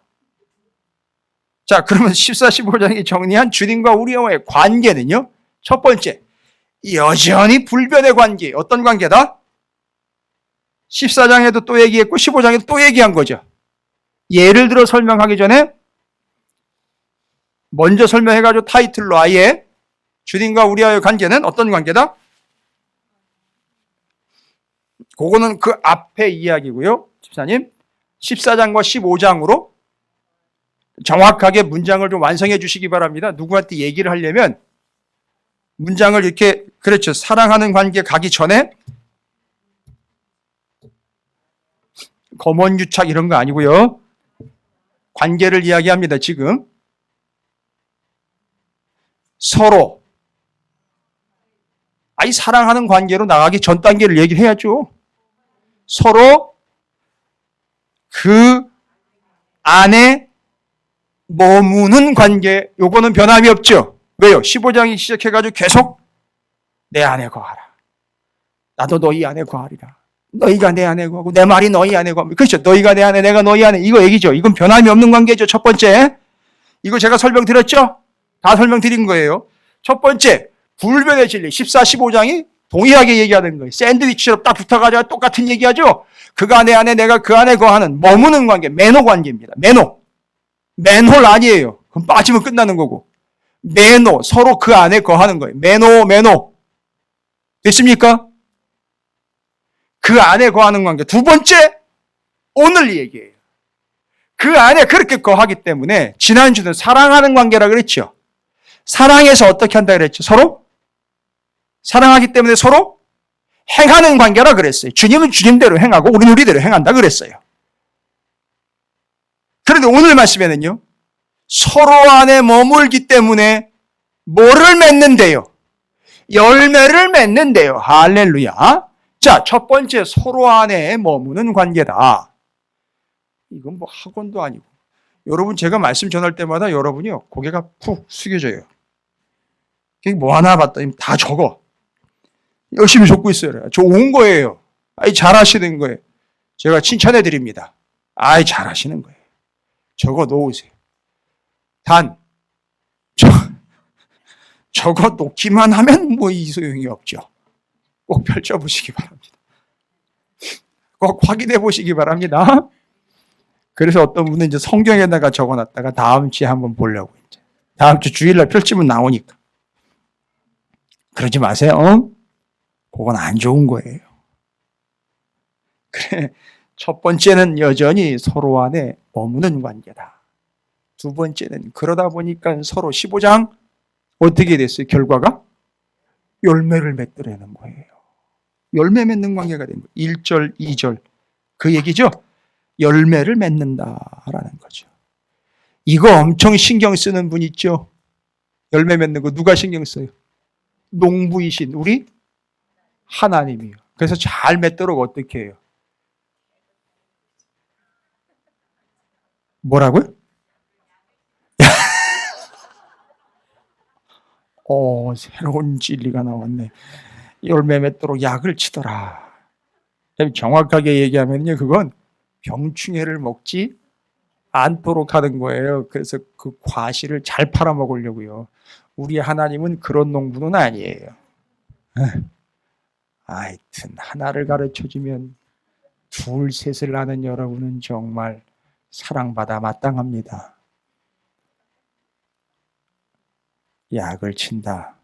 자, 그러면 14, 15장이 정리한 주님과 우리와의 관계는요? 첫 번째, 여전히 불변의 관계. 어떤 관계다? 14장에도 또 얘기했고 15장에도 또 얘기한 거죠. 예를 들어 설명하기 전에 먼저 설명해가지고 타이틀로 아예 주님과 우리와의 관계는 어떤 관계다? 그거는 그 앞에 이야기고요. 집사님, 14장과 15장으로 정확하게 문장을 좀 완성해 주시기 바랍니다. 누구한테 얘기를 하려면 문장을 이렇게, 그렇죠, 사랑하는 관계 가기 전에 검언유착 이런 거 아니고요. 관계를 이야기합니다. 지금 서로 사랑하는 관계로 나가기 전 단계를 얘기를 해야죠. 서로 그 안에 머무는 관계, 요거는 변함이 없죠. 왜요? 15장이 시작해가지고 계속 내 안에 거하라. 나도 너희 안에 거하리라. 너희가 내 안에 거하고 내 말이 너희 안에 거하고. 그렇죠. 너희가 내 안에 내가 너희 안에, 이거 얘기죠. 이건 변함이 없는 관계죠. 첫 번째. 이거 제가 설명드렸죠? 다 설명드린 거예요. 첫 번째, 불변의 진리. 14, 15장이 동일하게 얘기하는 거예요. 샌드위치로 딱 붙어가지고 똑같은 얘기하죠. 그가 내 안에 내가 그 안에 거하는 머무는 관계, 매너 관계입니다. 매너. 맨홀 아니에요. 그럼 빠지면 끝나는 거고. 매너, 서로 그 안에 거하는 거예요. 매너. 됐습니까? 그 안에 거하는 관계. 두 번째, 오늘 얘기예요. 그 안에 그렇게 거하기 때문에 지난주는 사랑하는 관계라 그랬죠. 사랑해서 어떻게 한다 그랬죠? 서로 사랑하기 때문에 서로 행하는 관계라 그랬어요. 주님은 주님대로 행하고 우리는 우리대로 행한다 그랬어요. 그런데 오늘 말씀에는요, 서로 안에 머물기 때문에 뭐를 맺는데요? 열매를 맺는데요. 할렐루야. 자, 첫 번째, 서로 안에 머무는 관계다. 이건 뭐 학원도 아니고. 여러분, 제가 말씀 전할 때마다 여러분이요, 고개가 푹 숙여져요. 뭐 하나 봤더니 다 적어. 열심히 적고 있어요. 좋은 거예요. 잘하시는 거예요. 제가 칭찬해 드립니다. 잘하시는 거예요. 적어 놓으세요. 단, 적어 놓기만 하면 뭐 이 소용이 없죠. 꼭 펼쳐보시기 바랍니다. 꼭 확인해 보시기 바랍니다. 그래서 어떤 분은 이제 성경에다가 적어 놨다가 다음 주에 한번 보려고, 이제. 다음 주 주일날 펼치면 나오니까. 그러지 마세요. 그건 안 좋은 거예요. 그래, 첫 번째는 여전히 서로 안에 머무는 관계다. 두 번째는 그러다 보니까 서로 15장 어떻게 됐어요? 결과가? 열매를 맺더라는 거예요. 열매 맺는 관계가 된 거예요. 1절, 2절 그 얘기죠. 열매를 맺는다라는 거죠. 이거 엄청 신경 쓰는 분 있죠. 열매 맺는 거 누가 신경 써요? 농부이신 우리 하나님이요. 그래서 잘 맺도록 어떻게 해요? 뭐라고요? 새로운 진리가 나왔네. 열매 맺도록 약을 치더라. 정확하게 얘기하면요, 그건 병충해를 먹지 않도록 하는 거예요. 그래서 그 과실을 잘 팔아먹으려고요. 우리 하나님은 그런 농부는 아니에요. 하여튼 하나를 가르쳐주면 둘, 셋을 아는 여러분은 정말 사랑받아 마땅합니다. 약을 친다.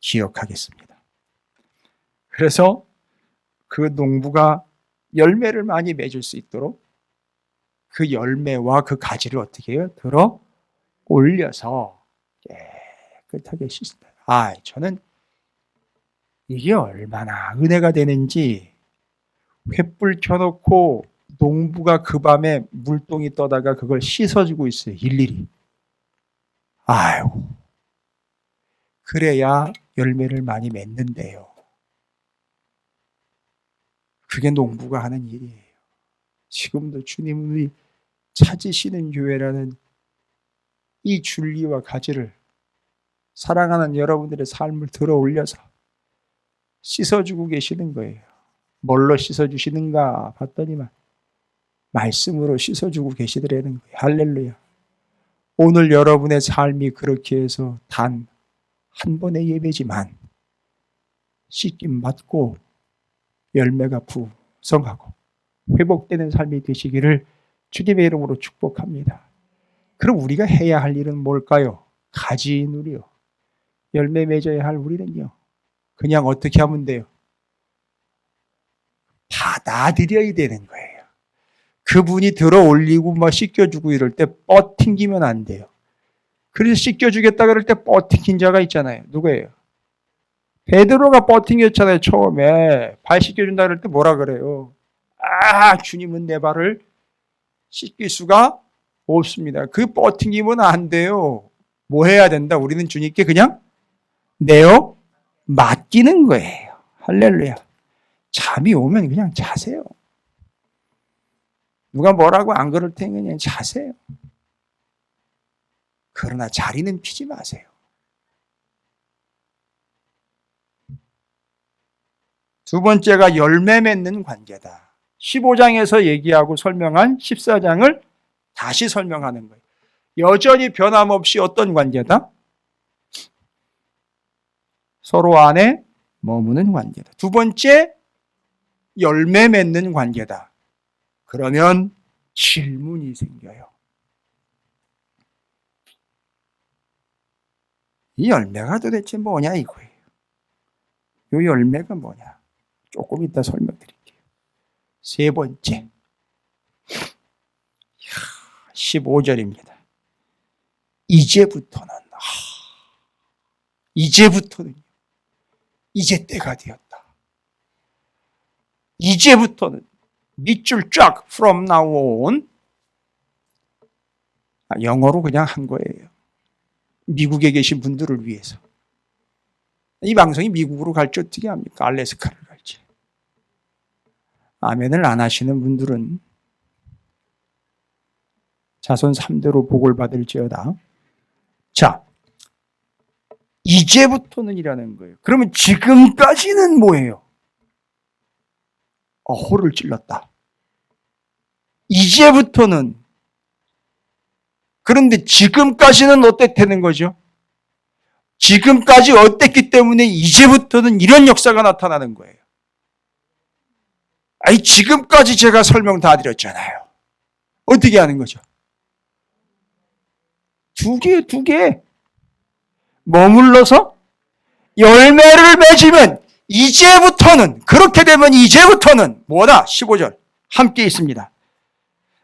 기억하겠습니다. 그래서 그 농부가 열매를 많이 맺을 수 있도록 그 열매와 그 가지를 어떻게 해요? 들어 올려서 깨끗하게 씻는다. 저는 이게 얼마나 은혜가 되는지, 횃불 켜놓고 농부가 그 밤에 물동이 떠다가 그걸 씻어주고 있어요. 일일이. 그래야 열매를 많이 맺는데요. 그게 농부가 하는 일이에요. 지금도 주님이 찾으시는 교회라는 이 줄기와 가지를 사랑하는 여러분들의 삶을 들어 올려서 씻어주고 계시는 거예요. 뭘로 씻어주시는가 봤더니만 말씀으로 씻어주고 계시더라는 거예요. 할렐루야. 오늘 여러분의 삶이 그렇게 해서 단 한 번의 예배지만 씻김 받고 열매가 부성하고 회복되는 삶이 되시기를 주님의 이름으로 축복합니다. 그럼 우리가 해야 할 일은 뭘까요? 가지인 우리요. 열매 맺어야 할 우리는요. 그냥 어떻게 하면 돼요? 받아들여야 되는 거예요. 그분이 들어 올리고 씻겨주고 이럴 때 뻗팅기면 안 돼요. 그래서 씻겨주겠다 그럴 때 뻗팅긴 자가 있잖아요. 누구예요? 베드로가 뻗팅겼잖아요. 처음에 발 씻겨준다 그럴 때 뭐라 그래요? 주님은 내 발을 씻길 수가 없습니다. 그 뻗팅기면 안 돼요. 뭐 해야 된다? 우리는 주님께 그냥 내어 맡기는 거예요. 할렐루야. 잠이 오면 그냥 자세요. 누가 뭐라고 안 그럴 테니 그냥 자세요. 그러나 자리는 피지 마세요. 두 번째가 열매 맺는 관계다. 15장에서 얘기하고 설명한 14장을 다시 설명하는 거예요. 여전히 변함없이 어떤 관계다? 서로 안에 머무는 관계다. 두 번째, 열매 맺는 관계다. 그러면 질문이 생겨요. 이 열매가 도대체 뭐냐 이거예요. 이 열매가 뭐냐? 조금 이따 설명드릴게요. 세 번째, 15절입니다. 이제부터는 이제 때가 되었다. 이제부터는 밑줄 쫙 from now on. 영어로 그냥 한 거예요. 미국에 계신 분들을 위해서. 이 방송이 미국으로 갈지 어떻게 합니까? 알래스카를 갈지. 아멘을 안 하시는 분들은 자손 3대로 복을 받을지어다. 자, 이제부터는 이라는 거예요. 그러면 지금까지는 뭐예요? 호를 찔렀다. 이제부터는. 그런데 지금까지는 어땠다는 거죠? 지금까지 어땠기 때문에 이제부터는 이런 역사가 나타나는 거예요. 지금까지 제가 설명 다 드렸잖아요. 어떻게 하는 거죠? 두 개. 머물러서 열매를 맺으면 이제부터는, 그렇게 되면 이제부터는 뭐다? 15절 함께 있습니다.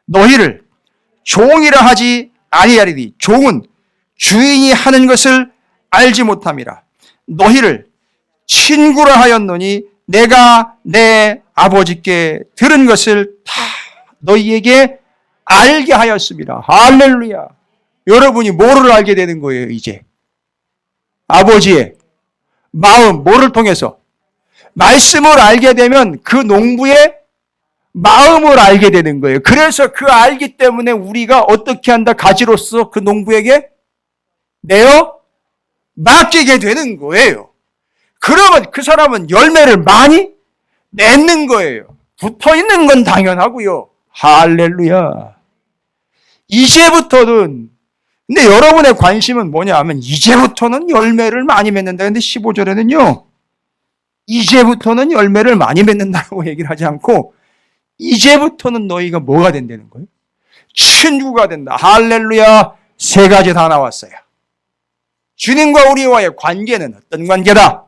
너희를 종이라 하지 아니하리니 종은 주인이 하는 것을 알지 못함이라. 너희를 친구라 하였노니 내가 내 아버지께 들은 것을 다 너희에게 알게 하였습니다. 할렐루야. 여러분이 뭐를 알게 되는 거예요, 이제? 아버지의 마음, 뭐를 통해서? 말씀을 알게 되면 그 농부의 마음을 알게 되는 거예요. 그래서 그 알기 때문에 우리가 어떻게 한다? 가지로서 그 농부에게 내어 맡기게 되는 거예요. 그러면 그 사람은 열매를 많이 맺는 거예요. 붙어 있는 건 당연하고요. 할렐루야. 이제부터는, 근데 여러분의 관심은 뭐냐 하면 이제부터는 열매를 많이 맺는다. 근데 15절에는요. 이제부터는 열매를 많이 맺는다고 얘기를 하지 않고 이제부터는 너희가 뭐가 된다는 거예요? 친구가 된다. 할렐루야. 세 가지 다 나왔어요. 주님과 우리와의 관계는 어떤 관계다?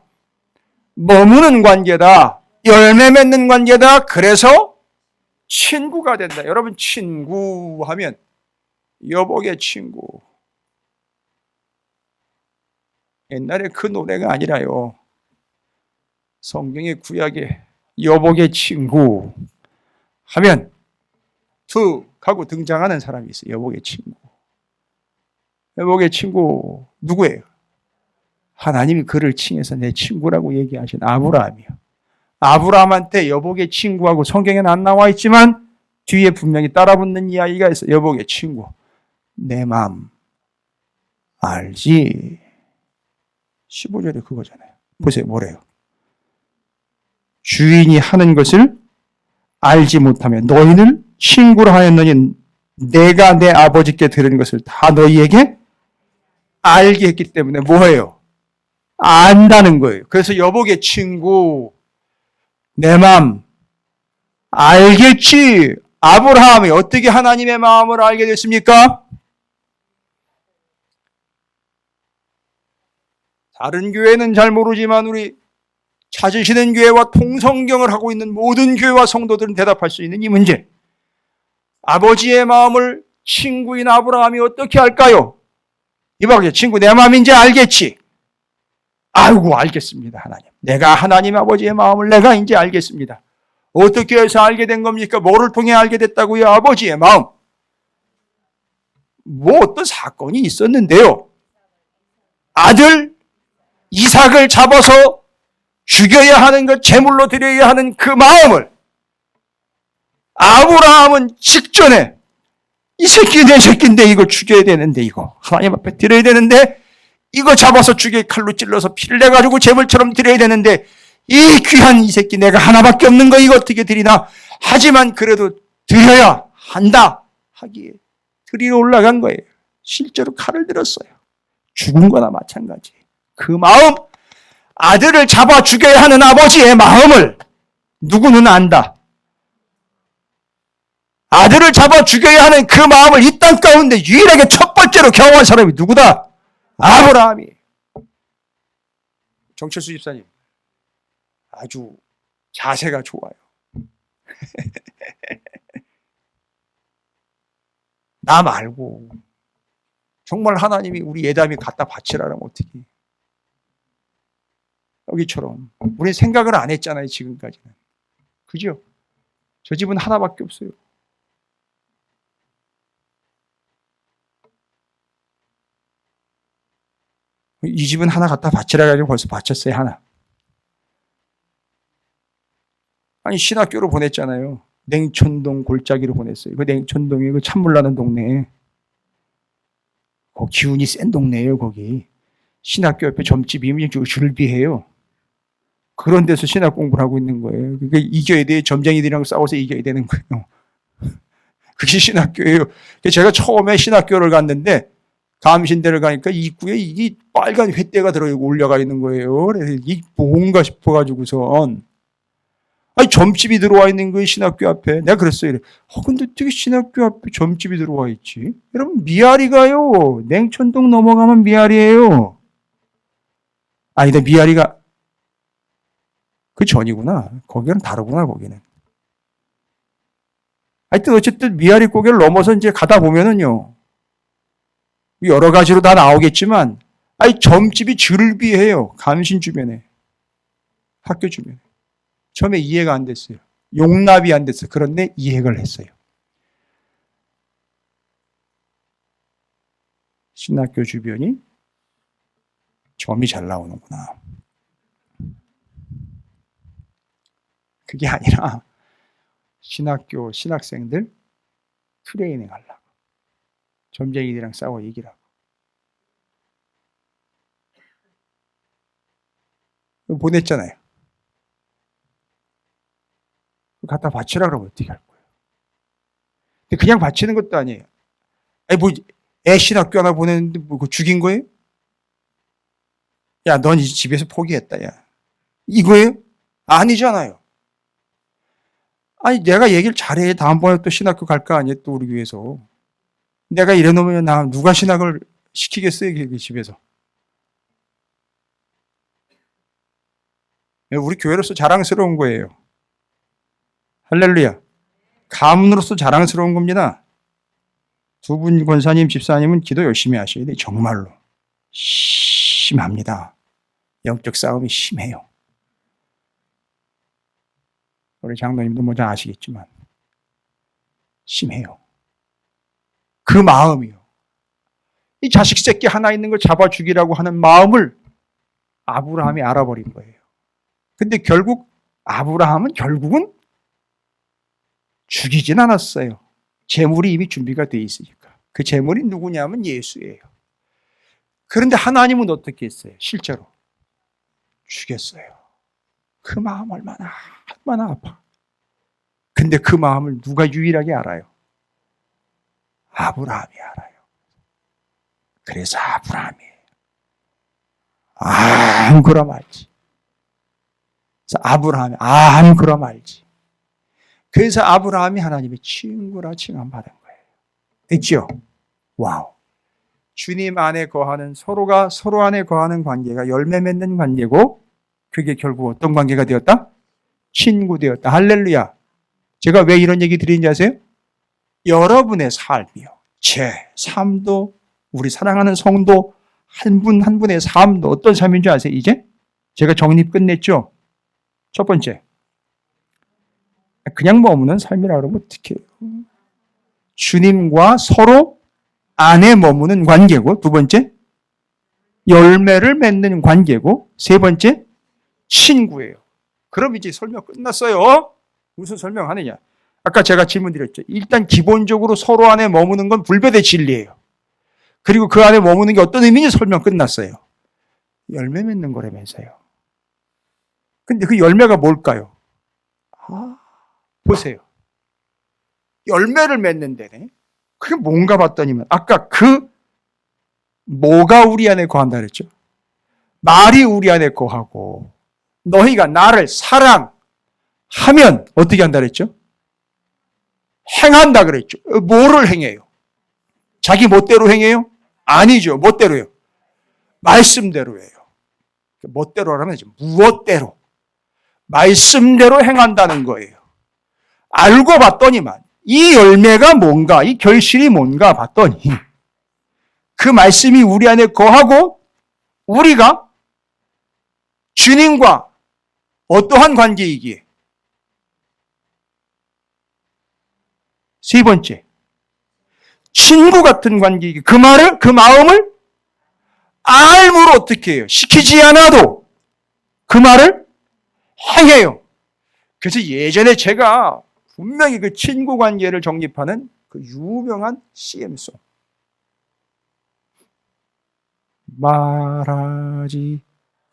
머무는 관계다. 열매 맺는 관계다. 그래서 친구가 된다. 여러분, 친구 하면 여복의 친구. 옛날에 그 노래가 아니라요. 성경의 구약에 여복의 친구 하면 툭 하고 등장하는 사람이 있어요. 여복의 친구. 여복의 친구 누구예요? 하나님이 그를 칭해서 내 친구라고 얘기하신 아브라함이요. 아브라함한테 여복의 친구하고 성경에는 안 나와 있지만 뒤에 분명히 따라붙는 이야기가 있어요. 여복의 친구. 내 마음 알지? 15절에 그거잖아요. 보세요. 뭐래요? 주인이 하는 것을 알지 못하면 너희는 친구로 하였느니 내가 내 아버지께 들은 것을 다 너희에게 알게 했기 때문에 뭐예요? 안다는 거예요. 그래서 여복의 친구, 내 마음 알겠지? 아브라함이 어떻게 하나님의 마음을 알게 됐습니까? 다른 교회는 잘 모르지만 우리 찾으시는 교회와 통성경을 하고 있는 모든 교회와 성도들은 대답할 수 있는 이 문제. 아버지의 마음을 친구인 아브라함이 어떻게 알까요? 이봐, 친구 내 마음인지 알겠지? 아이고 알겠습니다. 하나님. 내가 하나님 아버지의 마음을 내가 이제 알겠습니다. 어떻게 해서 알게 된 겁니까? 뭐를 통해 알게 됐다고요? 아버지의 마음. 뭐 어떤 사건이 있었는데요. 아들 이삭을 잡아서 죽여야 하는 것, 제물로 드려야 하는 그 마음을 아브라함은 직전에 이 새끼 내 새끼인데 이거 죽여야 되는데 이거 하나님 앞에 드려야 되는데 이거 잡아서 죽여 칼로 찔러서 피를 내가지고 제물처럼 드려야 되는데 이 귀한 이 새끼 내가 하나밖에 없는 거 이거 어떻게 드리나. 하지만 그래도 드려야 한다 하기에 드리러 올라간 거예요. 실제로 칼을 들었어요. 죽은 거나 마찬가지. 그 마음, 아들을 잡아 죽여야 하는 아버지의 마음을 누구는 안다. 아들을 잡아 죽여야 하는 그 마음을 이 땅 가운데 유일하게 첫 번째로 경험한 사람이 누구다? 아브라함이. 정철수 집사님, 아주 자세가 좋아요. 나 말고 정말 하나님이 우리 예담이 갖다 바치라면 어떻게? 여기처럼 우리 생각을 안 했잖아요. 지금까지는. 그죠? 저 집은 하나밖에 없어요. 이 집은 하나 갖다 바치라 가지고 벌써 바쳤어요. 하나. 아니 신학교로 보냈잖아요. 냉천동 골짜기로 보냈어요. 그 냉천동이 그 찬물 나는 동네에. 기운이 센 동네예요. 거기. 신학교 옆에 점집이면 줄비해요. 그런 데서 신학 공부를 하고 있는 거예요. 그러니까 이겨야 돼. 점쟁이들이랑 싸워서 이겨야 되는 거예요. 그게 신학교예요. 제가 처음에 신학교를 갔는데 감신대를 가니까 입구에 이 빨간 횃대가 올려가 있는 거예요. 그래서 이게 뭔가 싶어가지고선 아니 점집이 들어와 있는 거예요. 신학교 앞에. 내가 그랬어요. 근데 어떻게 신학교 앞에 점집이 들어와 있지? 여러분 미아리가요. 냉천동 넘어가면 미아리예요. 아니다 미아리가 그 전이구나. 거기는 다르구나 거기는. 하여튼 어쨌든 미아리 고개를 넘어서 이제 가다 보면은요. 여러 가지로 다 나오겠지만 아니, 점집이 즐비해요. 감신 주변에. 학교 주변에. 처음에 이해가 안 됐어요. 용납이 안 됐어요. 그런데 이해를 했어요. 신학교 주변이 점이 잘 나오는구나. 그게 아니라 신학교 신학생들 트레이닝 하려고. 점쟁이들이랑 싸워 이기라고. 보냈잖아요. 갖다 바치라 그러면 어떻게 할 거예요? 근데 그냥 바치는 것도 아니에요. 아니, 뭐, 애 신학교 하나 보냈는데 뭐 죽인 거예요? 야, 넌 이 집에서 포기했다, 야. 이거예요? 아니잖아요. 아니, 내가 얘기를 잘해. 다음번에 또 신학교 갈 거 아니에요? 또 우리 위해서. 내가 이래 놓으면 나 누가 신학을 시키겠어요? 그 집에서. 우리 교회로서 자랑스러운 거예요. 할렐루야. 가문으로서 자랑스러운 겁니다. 두 분 권사님, 집사님은 기도 열심히 하셔야 돼요. 정말로. 심합니다. 영적 싸움이 심해요. 우리 장로님도 뭐 잘 아시겠지만 심해요. 그 마음이요. 이 자식 새끼 하나 있는 걸 잡아 죽이라고 하는 마음을 아브라함이 알아버린 거예요. 근데 결국 아브라함은 결국은 죽이진 않았어요. 재물이 이미 준비가 돼 있으니까. 그 재물이 누구냐면 예수예요. 그런데 하나님은 어떻게 했어요? 실제로 죽였어요. 그 마음 얼마나 아파. 근데 그 마음을 누가 유일하게 알아요? 아브라함이 알아요. 그래서 아브라함이에요. 그럼 알지. 그래서 아브라함이 그럼 알지. 그래서 아브라함이 하나님의 친구라 칭함받은 거예요. 됐죠? 와우. 주님 안에 거하는 서로가 서로 안에 거하는 관계가 열매 맺는 관계고 그게 결국 어떤 관계가 되었다? 친구 되었다. 할렐루야. 제가 왜 이런 얘기 드리는지 아세요? 여러분의 삶이요. 제 삶도 우리 사랑하는 성도 한 분 한 분의 삶도 어떤 삶인 줄 아세요? 이제? 제가 정리 끝냈죠? 첫 번째. 그냥 머무는 삶이라 그러면 어떡해요? 주님과 서로 안에 머무는 관계고, 두 번째, 열매를 맺는 관계고, 세 번째, 친구예요. 그럼 이제 설명 끝났어요. 무슨 설명하느냐? 아까 제가 질문 드렸죠. 일단 기본적으로 서로 안에 머무는 건 불변의 진리예요. 그리고 그 안에 머무는 게 어떤 의미인지 설명 끝났어요. 열매 맺는 거라면서요. 근데 그 열매가 뭘까요? 보세요. 열매를 맺는 데네. 그게 뭔가 봤더니만 아까 그 뭐가 우리 안에 거한다 그랬죠? 말이 우리 안에 거하고 너희가 나를 사랑하면 어떻게 한다 그랬죠? 행한다 그랬죠. 뭐를 행해요? 자기 멋대로 행해요? 아니죠. 멋대로요. 말씀대로예요. 멋대로라면 무엇대로? 말씀대로 행한다는 거예요. 알고 봤더니만 이 열매가 뭔가, 이 결실이 뭔가 봤더니 그 말씀이 우리 안에 거하고 우리가 주님과 어떠한 관계이기에 세 번째, 친구 같은 관계이기에 그 마음을 알므로 어떻게 해요? 시키지 않아도 그 말을 행해요. 그래서 예전에 제가 분명히 그 친구 관계를 정립하는 그 유명한 CM송. 말하지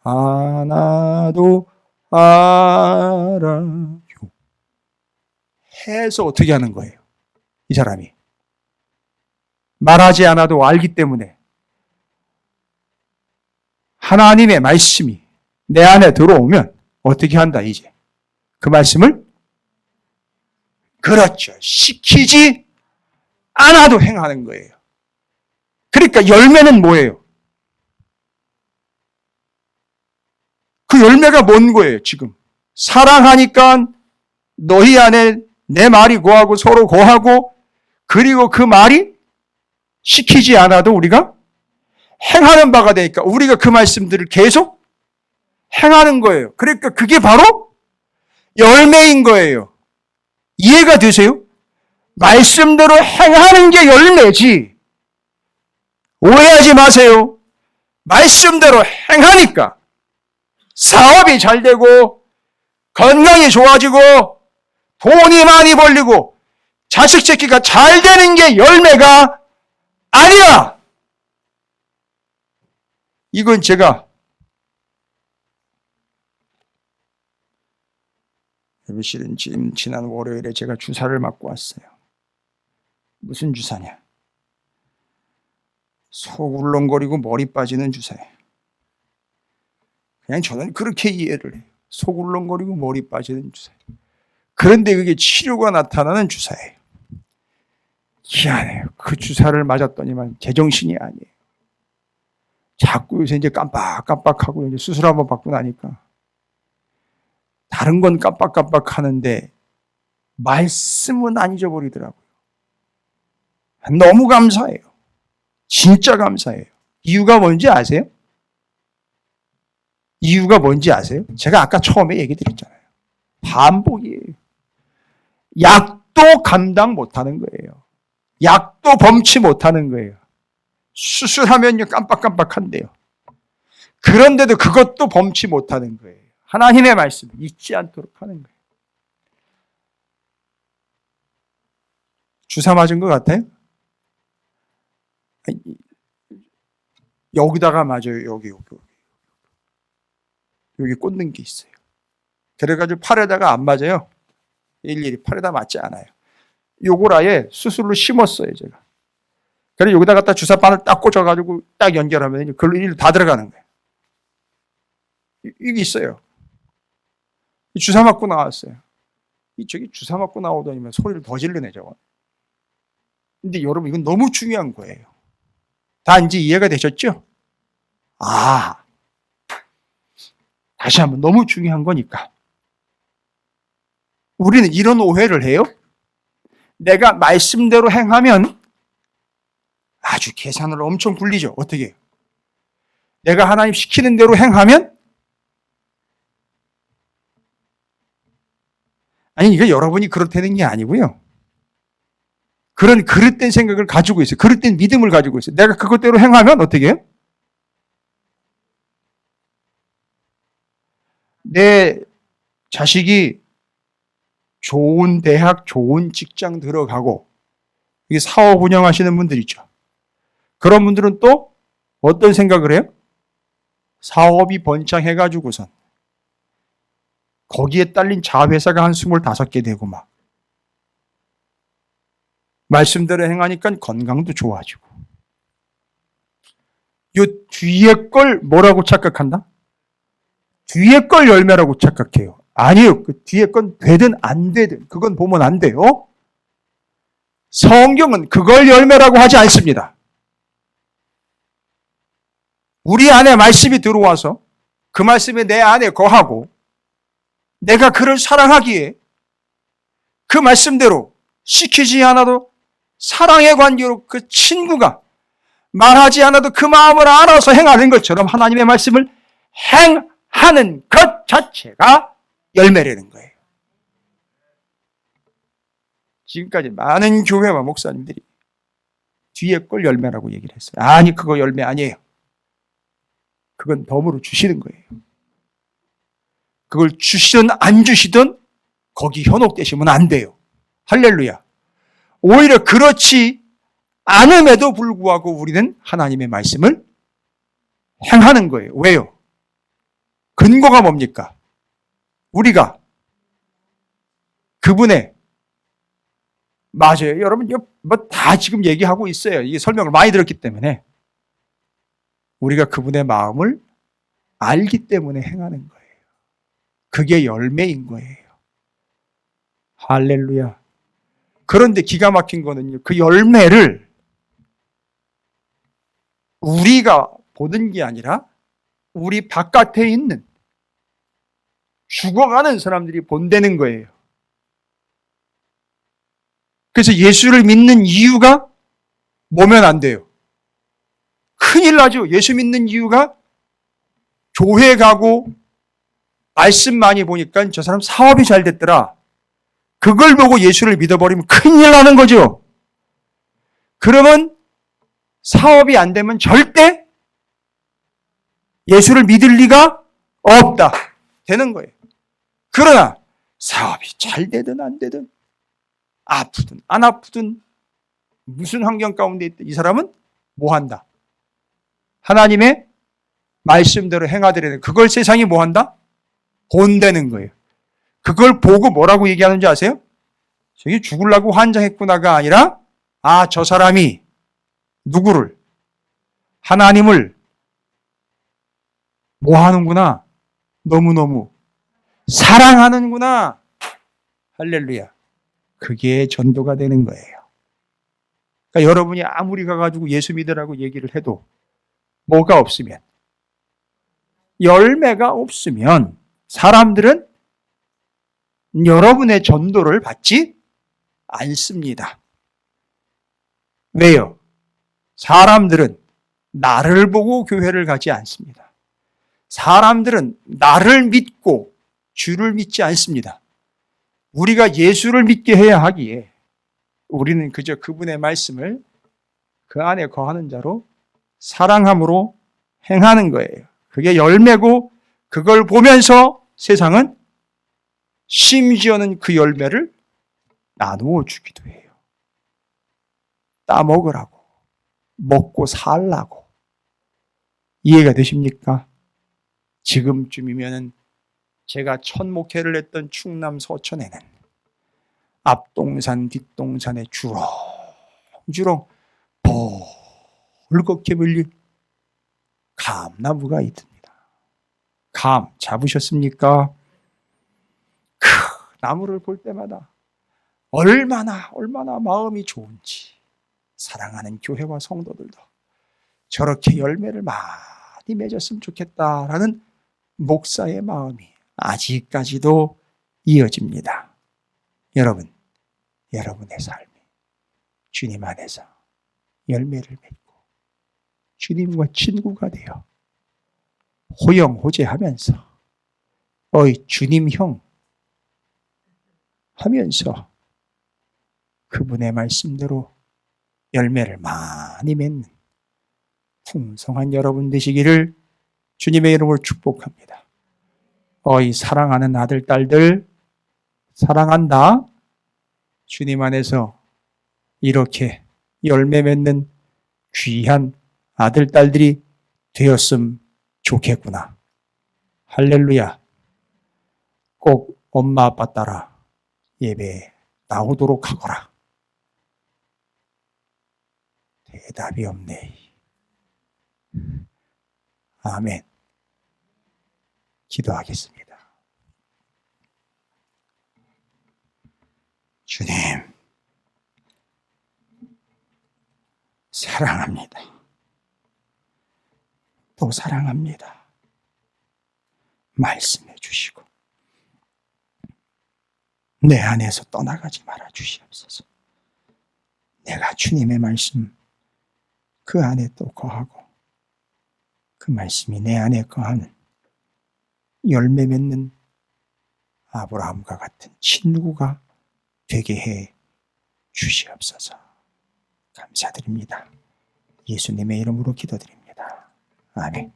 않아도 알아요. 해서 어떻게 하는 거예요? 이 사람이. 말하지 않아도 알기 때문에 하나님의 말씀이 내 안에 들어오면 어떻게 한다, 이제. 그 말씀을 그렇죠. 시키지 않아도 행하는 거예요. 그러니까 열매는 뭐예요? 그 열매가 뭔 거예요, 지금? 사랑하니까 너희 안에 내 말이 거하고 서로 거하고 그리고 그 말이 시키지 않아도 우리가 행하는 바가 되니까 우리가 그 말씀들을 계속 행하는 거예요. 그러니까 그게 바로 열매인 거예요. 이해가 되세요? 말씀대로 행하는 게 열매지. 오해하지 마세요. 말씀대로 행하니까 사업이 잘 되고 건강이 좋아지고 돈이 많이 벌리고 자식 새끼가 잘 되는 게 열매가 아니야. 이건 제가 실은 지난 월요일에 제가 주사를 맞고 왔어요. 무슨 주사냐? 속 울렁거리고 머리 빠지는 주사예요. 그냥 저는 그렇게 이해를 해요. 속 울렁거리고 머리 빠지는 주사예요. 그런데 그게 치료가 나타나는 주사예요. 희한해요. 그 주사를 맞았더니만 제정신이 아니에요. 자꾸 요새 이제 깜빡깜빡하고 이제 수술 한번 받고 나니까 다른 건 깜빡깜빡 하는데 말씀은 안 잊어버리더라고요. 너무 감사해요. 진짜 감사해요. 이유가 뭔지 아세요? 이유가 뭔지 아세요? 제가 아까 처음에 얘기 드렸잖아요. 반복이에요. 약도 감당 못하는 거예요. 약도 범치 못하는 거예요. 수술하면요 깜빡깜빡한대요. 그런데도 그것도 범치 못하는 거예요. 하나님의 말씀 잊지 않도록 하는 거예요. 주사 맞은 것 같아요? 여기다가 맞아요. 여기 꽂는 게 있어요. 그래가지고 팔에다가 안 맞아요. 일일이 팔에다 맞지 않아요. 요걸 아예 수술로 심었어요, 제가. 그래서 여기다 갖다 주사바늘 딱 꽂아가지고 딱 연결하면 그걸로 일 다 들어가는 거예요. 이게 있어요. 주사 맞고 나왔어요. 저기 주사 맞고 나오더니만 소리를 더 질르네, 저거. 근데 여러분, 이건 너무 중요한 거예요. 다 이제 이해가 되셨죠? 다시 한번 너무 중요한 거니까. 우리는 이런 오해를 해요. 내가 말씀대로 행하면 아주 계산을 엄청 굴리죠. 어떻게 해요? 내가 하나님 시키는 대로 행하면 아니, 이거 여러분이 그렇다는 게 아니고요. 그런 그릇된 생각을 가지고 있어요. 그릇된 믿음을 가지고 있어요. 내가 그것대로 행하면 어떻게 해요? 내 자식이 좋은 대학, 좋은 직장 들어가고, 이게 사업 운영하시는 분들 있죠. 그런 분들은 또 어떤 생각을 해요? 사업이 번창해가지고선 거기에 딸린 자회사가 한 25개 되고 막 말씀대로 행하니까 건강도 좋아지고 요 뒤에 걸 뭐라고 착각한다? 뒤에 걸 열매라고 착각해요. 아니요. 그 뒤에 건 되든 안 되든 그건 보면 안 돼요. 성경은 그걸 열매라고 하지 않습니다. 우리 안에 말씀이 들어와서 그 말씀이 내 안에 거하고 내가 그를 사랑하기에 그 말씀대로 시키지 않아도 사랑의 관계로 그 친구가 말하지 않아도 그 마음을 알아서 행하는 것처럼 하나님의 말씀을 행하는 것 자체가 열매라는 거예요. 지금까지 많은 교회와 목사님들이 뒤에 걸 열매라고 얘기를 했어요. 아니, 그거 열매 아니에요. 그건 덤으로 주시는 거예요. 그걸 주시든 안 주시든 거기 현혹되시면 안 돼요. 할렐루야. 오히려 그렇지 않음에도 불구하고 우리는 하나님의 말씀을 행하는 거예요. 왜요? 근거가 뭡니까? 우리가 그분의 맞아요. 여러분 뭐 다 지금 얘기하고 있어요. 이게 설명을 많이 들었기 때문에 우리가 그분의 마음을 알기 때문에 행하는 거예요. 그게 열매인 거예요. 할렐루야. 그런데 기가 막힌 거는요. 그 열매를 우리가 보는 게 아니라 우리 바깥에 있는 죽어가는 사람들이 본다는 거예요. 그래서 예수를 믿는 이유가 뭐면 안 돼요? 큰일 나죠. 예수 믿는 이유가 교회 가고 말씀 많이 보니까 저 사람 사업이 잘 됐더라. 그걸 보고 예수를 믿어버리면 큰일 나는 거죠. 그러면 사업이 안 되면 절대 예수를 믿을 리가 없다. 되는 거예요. 그러나 사업이 잘 되든 안 되든 아프든 안 아프든 무슨 환경 가운데 있든 이 사람은 뭐 한다? 하나님의 말씀대로 행하더라도 그걸 세상이 뭐 한다? 본다는 거예요. 그걸 보고 뭐라고 얘기하는지 아세요? 저기 죽으려고 환장했구나가 아니라 저 사람이 누구를? 하나님을 뭐 하는구나? 너무너무 사랑하는구나. 할렐루야. 그게 전도가 되는 거예요. 그러니까 여러분이 아무리 가가지고 예수 믿으라고 얘기를 해도 뭐가 없으면, 열매가 없으면 사람들은 여러분의 전도를 받지 않습니다. 왜요? 사람들은 나를 보고 교회를 가지 않습니다. 사람들은 나를 믿고 주를 믿지 않습니다. 우리가 예수를 믿게 해야 하기에 우리는 그저 그분의 말씀을 그 안에 거하는 자로 사랑함으로 행하는 거예요. 그게 열매고 그걸 보면서 세상은 심지어는 그 열매를 나누어 주기도 해요. 따먹으라고, 먹고 살라고. 이해가 되십니까? 지금쯤이면은 제가 첫 목회를 했던 충남 서천에는 앞동산 뒷동산에 주렁주렁 벌겋게 물린 감나무가 있습니다. 감 잡으셨습니까? 그 나무를 볼 때마다 얼마나 마음이 좋은지, 사랑하는 교회와 성도들도 저렇게 열매를 많이 맺었으면 좋겠다라는 목사의 마음이 아직까지도 이어집니다. 여러분, 여러분의 삶이 주님 안에서 열매를 맺고 주님과 친구가 되어 호영호재하면서 어이 주님 형 하면서 그분의 말씀대로 열매를 많이 맺는 풍성한 여러분 되시기를 주님의 이름으로 축복합니다. 어이 사랑하는 아들, 딸들 사랑한다. 주님 안에서 이렇게 열매 맺는 귀한 아들, 딸들이 되었으면 좋겠구나. 할렐루야. 꼭 엄마, 아빠 따라 예배에 나오도록 하거라. 대답이 없네. 아멘. 기도하겠습니다. 주님, 사랑합니다. 또 사랑합니다. 말씀해 주시고 내 안에서 떠나가지 말아 주시옵소서. 내가 주님의 말씀 그 안에 또 거하고 그 말씀이 내 안에 거하는 열매 맺는 아브라함과 같은 친구가 되게 해 주시옵소서. 감사드립니다. 예수님의 이름으로 기도드립니다. 아멘.